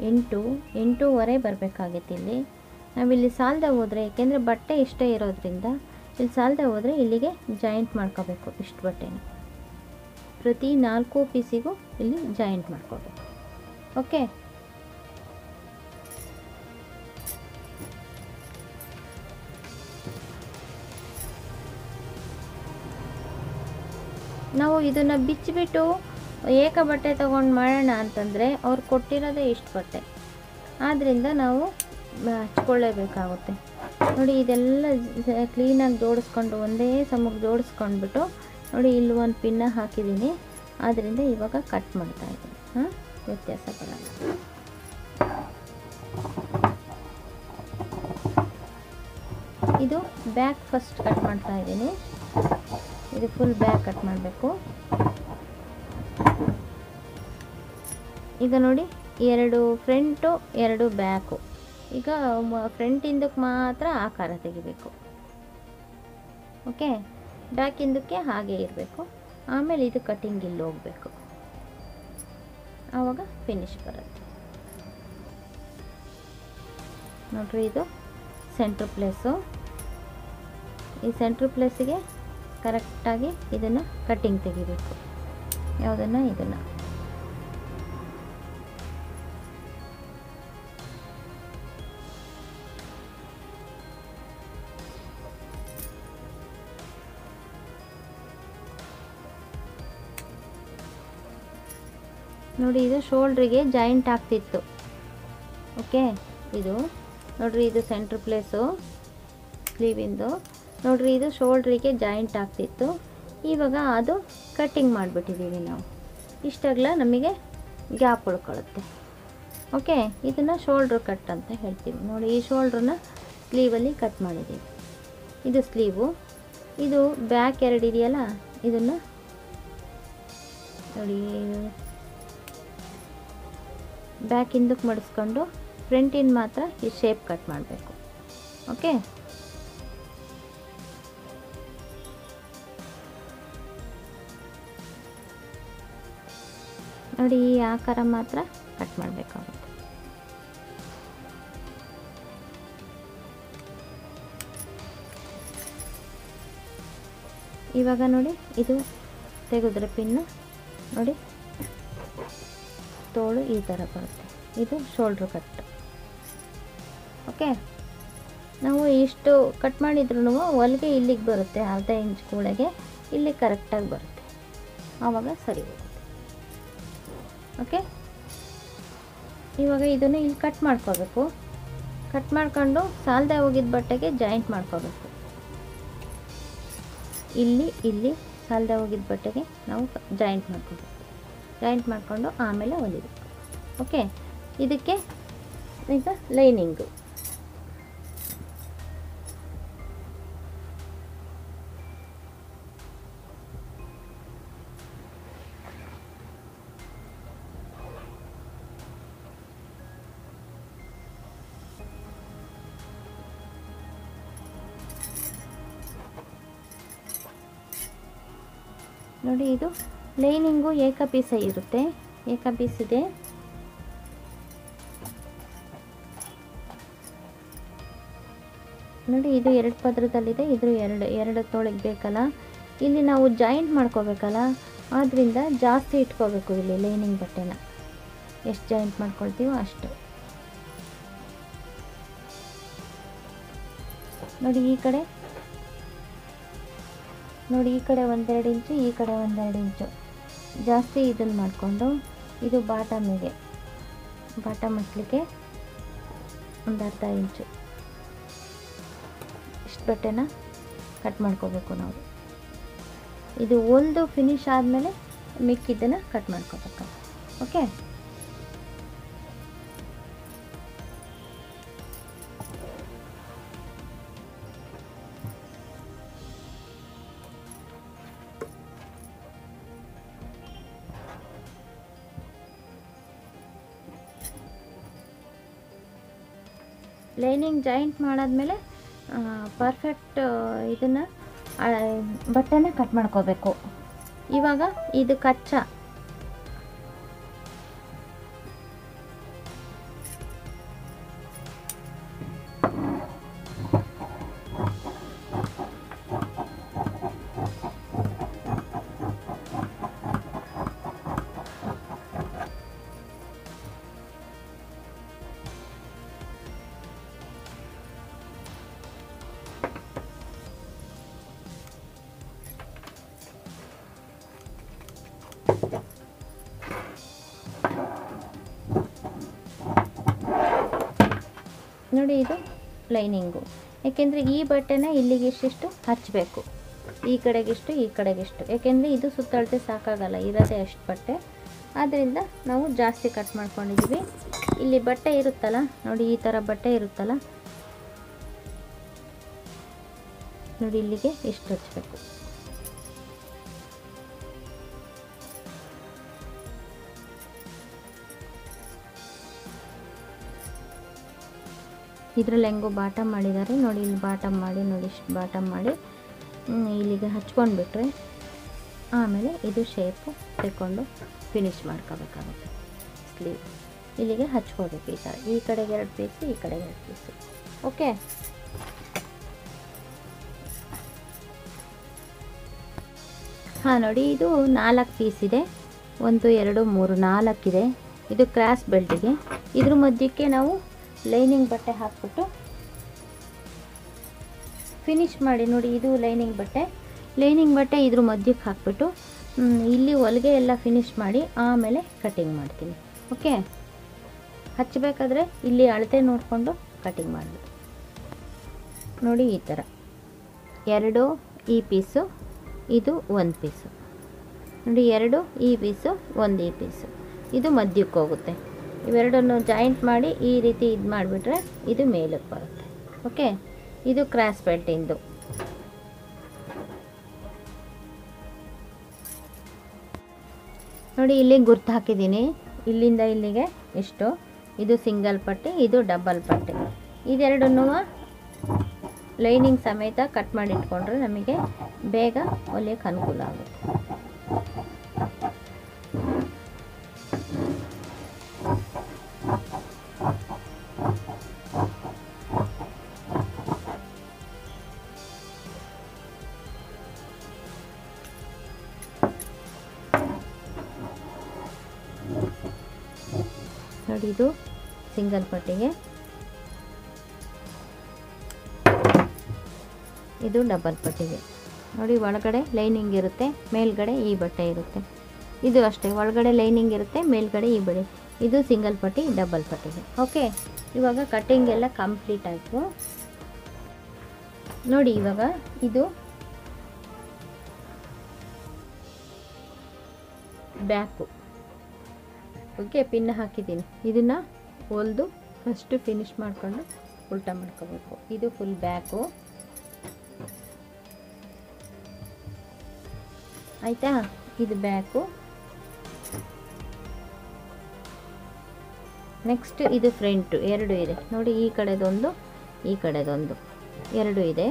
8.25 ಬರಬೇಕಾಗಿತ್ತು. ಇಲ್ಲಿ ನಾವಿಲ್ಲಿ ಸಾಲದೆ ಹೋದರೆ, ಏಕೆಂದರೆ ಬಟ್ಟೆ ಇಷ್ಟೇ ಇರೋದ್ರಿಂದ ಇಲ್ಲಿ ಸಾಲದೆ ಹೋದರೆ ಇಲ್ಲಿಗೆ ಜಾಯಿಂಟ್ ಮಾಡ್ಕೋಬೇಕು. ಇಷ್ಟು ಬಟ್ಟೆನ ಪ್ರತಿ 4 ಪೀಸಿಗೂ ಇಲ್ಲಿ ಜಾಯಿಂಟ್ ಮಾಡ್ಕೋಬೇಕು. ಓಕೆ, ನಾವು ಇದನ್ನು ಬಿಚ್ಚಿಬಿಟ್ಟು ಏಕ ಬಟ್ಟೆ ತೊಗೊಂಡು ಮಾಡೋಣ ಅಂತಂದರೆ ಅವ್ರು ಕೊಟ್ಟಿರೋದೇ ಇಷ್ಟು ಬಟ್ಟೆ, ಆದ್ದರಿಂದ ನಾವು ಹಚ್ಕೊಳ್ಳೇಬೇಕಾಗುತ್ತೆ. ನೋಡಿ ಇದೆಲ್ಲ ಕ್ಲೀನಾಗಿ ಜೋಡಿಸ್ಕೊಂಡು ಒಂದೇ ಸಮಕ್ಕೆ ಜೋಡಿಸ್ಕೊಂಡ್ಬಿಟ್ಟು ನೋಡಿ ಇಲ್ಲಿ ಒಂದು ಪಿನ್ನ ಹಾಕಿದ್ದೀನಿ, ಆದ್ದರಿಂದ ಇವಾಗ ಕಟ್ ಮಾಡ್ತಾಯಿದ್ದೀನಿ. ವ್ಯತ್ಯಾಸ ಬರಲ್ಲ. ಇದು ಬ್ಯಾಕ್ ಫಸ್ಟ್ ಕಟ್ ಮಾಡ್ತಾ ಇದ್ದೀನಿ. ಇದು ಫುಲ್ ಬ್ಯಾಕ್ ಕಟ್ ಮಾಡಬೇಕು. ಈಗ ನೋಡಿ 2 ಫ್ರಂಟು 2 ಬ್ಯಾಕು. ಈಗ ಫ್ರಂಟಿಂದಕ್ಕೆ ಮಾತ್ರ ಆಕಾರ ತೆಗಿಬೇಕು. ಓಕೆ, ಬ್ಯಾಕಿಂದಕ್ಕೆ ಹಾಗೆ ಇರಬೇಕು. ಆಮೇಲೆ ಇದು ಕಟ್ಟಿಂಗ್ ಇಲ್ಲಿ ಹೋಗಬೇಕು, ಆವಾಗ ಫಿನಿಶ್ ಬರುತ್ತೆ. ನೋಡ್ರಿ ಇದು ಸೆಂಟ್ರ್ ಪ್ಲೇಸು. ಈ ಸೆಂಟ್ರ್ ಪ್ಲೇಸಿಗೆ ಕರೆಕ್ಟಾಗಿ ಇದನ್ನು ಕಟ್ಟಿಂಗ್ ತೆಗಿಬೇಕು. ಯಾವುದನ್ನು? ಇದನ್ನು. ನೋಡಿ ಇದು ಶೋಲ್ಡ್ರಿಗೆ ಜಾಯಿಂಟ್ ಆಗ್ತಿತ್ತು. ಓಕೆ, ಇದು ನೋಡ್ರಿ ಇದು ಸೆಂಟ್ರ್ ಪ್ಲೇಸು ಸ್ಲೀವಿಂದು. ನೋಡ್ರಿ ಇದು ಶೋಲ್ಡ್ರಿಗೆ ಜಾಯಿಂಟ್ ಆಗ್ತಿತ್ತು. ಇವಾಗ ಅದು ಕಟ್ಟಿಂಗ್ ಮಾಡಿಬಿಟ್ಟಿದ್ದೀವಿ ನಾವು. ಇಷ್ಟಾಗಲ ನಮಗೆ ಗ್ಯಾಪ್ ಉಳ್ಕೊಳ್ಳುತ್ತೆ. ಓಕೆ, ಇದನ್ನು ಶೋಲ್ಡ್ರ್ ಕಟ್ ಅಂತ ಹೇಳ್ತೀವಿ. ನೋಡಿ ಈ ಶೋಲ್ಡ್ರನ್ನ ಸ್ಲೀವಲ್ಲಿ ಕಟ್ ಮಾಡಿದ್ದೀವಿ. ಇದು ಸ್ಲೀವು. ಇದು ಬ್ಯಾಕ್ 2 ಇದೆಯಲ್ಲ, ಇದನ್ನು ನೋಡಿ ಬ್ಯಾಕ್ ಹಿಂದಕ್ಕೆ ಮಡಿಸ್ಕೊಂಡು ಫ್ರಂಟಿನ ಮಾತ್ರ ಈ ಶೇಪ್ ಕಟ್ ಮಾಡಬೇಕು. ಓಕೆ, ನೋಡಿ ಈ ಆಕಾರ ಮಾತ್ರ ಕಟ್ ಮಾಡಬೇಕಾಗುತ್ತೆ. ಇವಾಗ ನೋಡಿ ಇದು ತೆಗೆದ್ರೆ ಪಿನ್ನು ನೋಡಿ ತೋಳು ಈ ಥರ ಬರುತ್ತೆ. ಇದು ಶೋಲ್ಡ್ರ್ ಕಟ್. ಓಕೆ, ನಾವು ಇಷ್ಟು ಕಟ್ ಮಾಡಿದ್ರೂ ಹೊಲಿಗೆ ಇಲ್ಲಿಗೆ ಬರುತ್ತೆ, ಅರ್ಧ ಇಂಚ್ ಕೂಳೆಗೆ ಇಲ್ಲಿ ಕರೆಕ್ಟಾಗಿ ಬರುತ್ತೆ, ಆವಾಗ ಸರಿ ಹೋಗುತ್ತೆ. ಓಕೆ, ಇವಾಗ ಇದನ್ನು ಇಲ್ಲಿ ಕಟ್ ಮಾಡ್ಕೋಬೇಕು. ಕಟ್ ಮಾಡ್ಕೊಂಡು ಸಾಲದೆ ಹೋಗಿದ್ದ ಬಟ್ಟೆಗೆ ಜಾಯಿಂಟ್ ಮಾಡ್ಕೋಬೇಕು. ಇಲ್ಲಿ ಸಾಲದೆ ಹೋಗಿದ್ದ ಬಟ್ಟೆಗೆ ನಾವು ಜಾಯಿಂಟ್ ಮಾಡ್ಕೋಬೇಕು. ಜಾಯಿಂಟ್ ಮಾಡಿಕೊಂಡು ಆಮೇಲೆ ಹೊಲಿಬೇಕು. ಓಕೆ, ಇದಕ್ಕೆ ಈಗ ಲೈನಿಂಗು. ನೋಡಿ ಇದು ಲೈನಿಂಗು ಏಕ ಪೀಸ ಇರುತ್ತೆ. ಏಕ ಪೀಸ್ ಇದೆ. ನೋಡಿ ಇದು 2 ಪದರದಲ್ಲಿದೆ. ಇದು ಎರಡು ತೋಳಿಗೆ ಬೇಕಲ್ಲ. ಇಲ್ಲಿ ನಾವು ಜಾಯಿಂಟ್ ಮಾಡ್ಕೋಬೇಕಲ್ಲ, ಆದ್ದರಿಂದ ಜಾಸ್ತಿ ಇಟ್ಕೋಬೇಕು ಇಲ್ಲಿ ಲೈನಿಂಗ್ ಬಟ್ಟೆನ. ಎಷ್ಟು ಜಾಯಿಂಟ್ ಮಾಡ್ಕೊಳ್ತೀವೋ ಅಷ್ಟು. ನೋಡಿ ಈ ಕಡೆ 1-2 ಇಂಚು, ಈ ಕಡೆ 1-2 ಇಂಚು ಜಾಸ್ತಿ ಇದನ್ನು ಮಾಡಿಕೊಂಡು ಇದು ಬಾಟಮಿಗೆ ಬಾಟಮ್ ಹಚ್ಚಲಿಕ್ಕೆ ಒಂದು ಅರ್ಧ ಇಂಚು ಇಷ್ಟು ಬಟ್ಟೆನ ಕಟ್ ಮಾಡ್ಕೋಬೇಕು ನಾವು. ಇದು ಹೊಲ್ದು ಫಿನಿಶ್ ಆದಮೇಲೆ ಮಿಕ್ಕಿದ್ದನ್ನು ಕಟ್ ಮಾಡ್ಕೋಬೇಕು. ಓಕೆ, ಲೈನಿಂಗ್ ಜಾಯಿಂಟ್ ಮಾಡಾದ್ಮೇಲೆ ಪರ್ಫೆಕ್ಟ್ ಇದನ್ನು ಬಟ್ಟೆನ ಕಟ್ ಮಾಡ್ಕೋಬೇಕು. ಇವಾಗ ಇದು ಕಚ್ಚಾ. ನೋಡಿ ಇದು ಲೈನಿಂಗು, ಯಾಕೆಂದರೆ ಈ ಬಟ್ಟೆನ ಇಲ್ಲಿಗೆ ಇಷ್ಟಿಷ್ಟು ಹಚ್ಚಬೇಕು, ಈ ಕಡೆಗಿಷ್ಟು ಈ ಕಡೆಗಿಷ್ಟು, ಯಾಕೆಂದರೆ ಇದು ಸುತ್ತಳತೆ ಸಾಕಾಗಲ್ಲ, ಇರೋದೇ ಅಷ್ಟು ಬಟ್ಟೆ. ಆದ್ದರಿಂದ ನಾವು ಜಾಸ್ತಿ ಕಟ್ ಮಾಡ್ಕೊಂಡಿದ್ದೀವಿ. ಇಲ್ಲಿ ಬಟ್ಟೆ ಇರುತ್ತಲ್ಲ ನೋಡಿ, ಈ ಥರ ಬಟ್ಟೆ ಇರುತ್ತಲ್ಲ ನೋಡಿ, ಇಲ್ಲಿಗೆ ಇಷ್ಟು ಹಚ್ಚಬೇಕು. ಇದರಲ್ಲಿ ಹೆಂಗೋ ಬಾಟಮ್ ಮಾಡಿದ್ದಾರೆ ನೋಡಿ, ಇಲ್ಲಿ ಬಾಟಮ್ ಮಾಡಿ ನೋಡಿ, ಇಷ್ಟು ಬಾಟಮ್ ಮಾಡಿ ಇಲ್ಲಿಗೆ ಹಚ್ಕೊಂಡ್ಬಿಟ್ರೆ ಆಮೇಲೆ ಇದು ಶೇಪು ತೆಕ್ಕೊಂಡು ಫಿನಿಶ್ ಮಾಡ್ಕೋಬೇಕಾಗುತ್ತೆ. ಸ್ಲೀವ್ ಇಲ್ಲಿಗೆ ಹಚ್ಕೋಬೇಕು ಈ ಥರ, ಈ ಕಡೆಗೆ 2 ಪೀಸು, ಈ ಕಡೆಗೆ 2 ಪೀಸು. ಓಕೆ, ಹಾಂ ನೋಡಿ, ಇದು 4 ಪೀಸ್ ಇದೆ, 1 2 3 4 ಇದೆ. ಇದು ಕ್ರಾಸ್ ಬೆಲ್ಟಿಗೆ. ಇದ್ರ ಮಧ್ಯಕ್ಕೆ ನಾವು ಲೈನಿಂಗ್ ಬಟ್ಟೆ ಹಾಕ್ಬಿಟ್ಟು ಫಿನಿಶ್ ಮಾಡಿ ನೋಡಿ, ಇದು ಲೈನಿಂಗ್ ಬಟ್ಟೆ ಇದ್ರ ಮಧ್ಯಕ್ಕೆ ಹಾಕ್ಬಿಟ್ಟು ಇಲ್ಲಿ ಹೊಲಿಗೆ ಎಲ್ಲ ಫಿನಿಶ್ ಮಾಡಿ ಆಮೇಲೆ ಕಟಿಂಗ್ ಮಾಡ್ತೀನಿ. ಓಕೆ, ಹಚ್ಚಬೇಕಾದ್ರೆ ಇಲ್ಲಿ ಅಳತೆ ನೋಡಿಕೊಂಡು ಕಟಿಂಗ್ ಮಾಡಬೇಕು. ನೋಡಿ ಈ ಥರ 2 ಈ ಪೀಸು, ಇದು 1 ಪೀಸು ನೋಡಿ, 2 ಈ ಪೀಸು, 1 ಈ ಪೀಸು, ಇದು ಮಧ್ಯಕ್ಕೆ ಹೋಗುತ್ತೆ. ಇವೆರಡನ್ನು ಜಾಯಿಂಟ್ ಮಾಡಿ ಈ ರೀತಿ ಇದು ಮಾಡಿಬಿಟ್ರೆ ಇದು ಮೇಲಕ್ಕೆ ಬರುತ್ತೆ. ಓಕೆ, ಇದು ಕ್ರಾಸ್ ಬೆಲ್ಟಿಂದು. ನೋಡಿ ಇಲ್ಲಿ ಗುರ್ತು ಹಾಕಿದ್ದೀನಿ, ಇಲ್ಲಿಂದ ಇಲ್ಲಿಗೆ ಇಷ್ಟು, ಇದು ಸಿಂಗಲ್ ಪಟ್ಟಿ, ಇದು ಡಬಲ್ ಪಟ್ಟಿ. ಇದೆರಡನ್ನೂ ಲೈನಿಂಗ್ ಸಮೇತ ಕಟ್ ಮಾಡಿ ಇಟ್ಕೊಂಡ್ರೆ ನಮಗೆ ಬೇಗ ಹೊಲಿಯೋಕ್ಕೆ ಅನುಕೂಲ ಆಗುತ್ತೆ. ನೋಡಿ ಇದು ಸಿಂಗಲ್ ಪಟ್ಟಿಗೆ, ಇದು ಡಬಲ್ ಪಟ್ಟಿಗೆ. ನೋಡಿ ಒಳಗಡೆ ಲೈನಿಂಗ್ ಇರುತ್ತೆ, ಮೇಲ್ಗಡೆ ಈ ಬಟ್ಟೆ ಇರುತ್ತೆ. ಇದು ಅಷ್ಟೇ, ಒಳಗಡೆ ಲೈನಿಂಗ್ ಇರುತ್ತೆ, ಮೇಲ್ಗಡೆ ಈ ಬಟ್ಟೆ. ಇದು ಸಿಂಗಲ್ ಪಟ್ಟಿ, ಡಬಲ್ ಪಟ್ಟಿಗೆ. ಓಕೆ, ಇವಾಗ ಕಟ್ಟಿಂಗ್ ಎಲ್ಲ ಕಂಪ್ಲೀಟ್ ಆಯಿತು ನೋಡಿ. ಇವಾಗ ಇದು ಬ್ಯಾಕು. ಓಕೆ, ಪಿನ್ ಹಾಕಿದ್ದೀನಿ. ಇದನ್ನು ಹೊಲಿದು ಫಸ್ಟು ಫಿನಿಶ್ ಮಾಡಿಕೊಂಡು ಉಲ್ಟಾ ಮಾಡ್ಕೋಬೇಕು. ಇದು ಫುಲ್ ಬ್ಯಾಕು ಆಯಿತಾ. ಇದು ಬ್ಯಾಕು. ನೆಕ್ಸ್ಟ್ ಇದು ಫ್ರಂಟು, 2 ಇದೆ ನೋಡಿ, ಈ ಕಡೆದೊಂದು ಈ ಕಡೆದೊಂದು 2 ಇದೆ.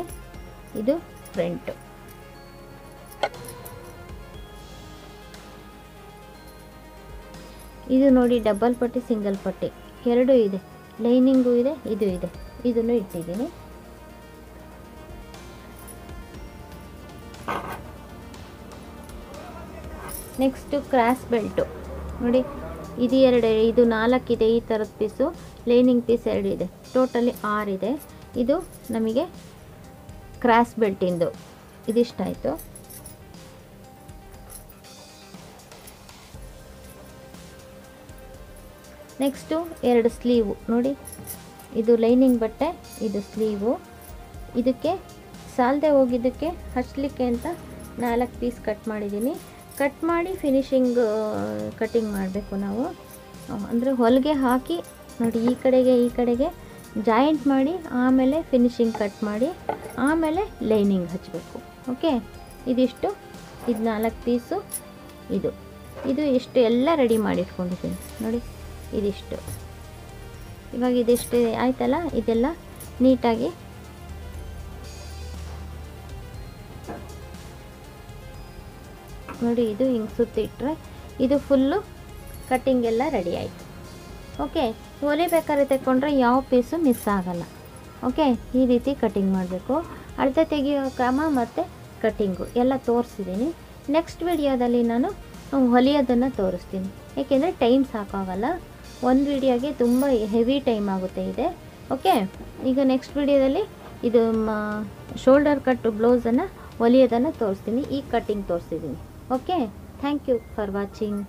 ಇದು ಫ್ರಂಟು. ಇದು ನೋಡಿ ಡಬಲ್ ಪಟ್ಟಿ, ಸಿಂಗಲ್ ಪಟ್ಟಿ 2 ಇದೆ, ಲೈನಿಂಗು ಇದೆ, ಇದು ಇದೆ, ಇದನ್ನು ಇಟ್ಟಿದ್ದೀನಿ. ನೆಕ್ಸ್ಟು ಕ್ರಾಸ್ ಬೆಲ್ಟು ನೋಡಿ, ಇದು 2, ಇದು 4 ಇದೆ. ಈ ಥರದ ಪೀಸು, ಲೈನಿಂಗ್ ಪೀಸ್ 2 ಇದೆ, ಟೋಟಲಿ 6 ಇದೆ. ಇದು ನಮಗೆ ಕ್ರಾಸ್ ಬೆಲ್ಟಿಂದು ಇದಿಷ್ಟಾಯಿತು. ನೆಕ್ಸ್ಟು 2 ಸ್ಲೀವು ನೋಡಿ, ಇದು ಲೈನಿಂಗ್ ಬಟ್ಟೆ, ಇದು ಸ್ಲೀವು. ಇದಕ್ಕೆ ಸಾಲದೆ ಹೋಗಿದ್ದಕ್ಕೆ ಹಚ್ಚಲಿಕ್ಕೆ ಅಂತ 4 ಪೀಸ್ ಕಟ್ ಮಾಡಿದ್ದೀನಿ. ಕಟ್ ಮಾಡಿ ಫಿನಿಶಿಂಗ್ ಕಟ್ಟಿಂಗ್ ಮಾಡಬೇಕು ನಾವು, ಅಂದರೆ ಹೊಲಿಗೆ ಹಾಕಿ ನೋಡಿ, ಈ ಕಡೆಗೆ ಜಾಯಿಂಟ್ ಮಾಡಿ ಆಮೇಲೆ ಫಿನಿಶಿಂಗ್ ಕಟ್ ಮಾಡಿ ಆಮೇಲೆ ಲೈನಿಂಗ್ ಹಚ್ಚಬೇಕು. ಓಕೆ, ಇದಿಷ್ಟು, ಇದು 4 ಪೀಸು, ಇದು ಇಷ್ಟು ಎಲ್ಲ ರೆಡಿ ಮಾಡಿ ಇಟ್ಕೊಂಡಿದ್ದೀನಿ ನೋಡಿ. ಇದಿಷ್ಟು, ಇವಾಗ ಇದಿಷ್ಟು ಆಯ್ತಲ್ಲ, ಇದೆಲ್ಲ ನೀಟಾಗಿ ನೋಡಿ, ಇದು ಹಿಂಗೆ ಸುತ್ತಿಟ್ರೆ ಇದು ಫುಲ್ಲು ಕಟ್ಟಿಂಗ್ ಎಲ್ಲ ರೆಡಿ ಆಯಿತು. ಓಕೆ, ಹೊಲಿಬೇಕಾದ್ರೆ ತೆಕ್ಕೊಂಡ್ರೆ ಯಾವ ಪೀಸು ಮಿಸ್ ಆಗಲ್ಲ. ಓಕೆ, ಈ ರೀತಿ ಕಟ್ಟಿಂಗ್ ಮಾಡಬೇಕು. ಅಳತೆ ತೆಗೆಯೋ ಕ್ರಮ ಮತ್ತು ಕಟ್ಟಿಂಗು ಎಲ್ಲ ತೋರಿಸಿದ್ದೀನಿ. ನೆಕ್ಸ್ಟ್ ವಿಡಿಯೋದಲ್ಲಿ ನಾನು ಹೊಲಿಯೋದನ್ನು ತೋರಿಸ್ತೀನಿ, ಏಕೆಂದರೆ ಟೈಮ್ ಸಾಕಾಗಲ್ಲ. ಒಂದು ವಿಡಿಯೋಗೆ ತುಂಬ ಹೆವಿ ಟೈಮ್ ಆಗುತ್ತೆ ಇದೆ. ಓಕೆ, ಈಗ ನೆಕ್ಸ್ಟ್ ವಿಡಿಯೋದಲ್ಲಿ ಇದು ಶೋಲ್ಡರ್ ಕಟ್ ಬ್ಲೌಸನ್ನು ಹೊಲಿಯೋದನ್ನು ತೋರಿಸ್ತೀನಿ. ಈಗ ಕಟ್ಟಿಂಗ್ ತೋರಿಸಿದ್ದೀನಿ. Okay, thank you for watching.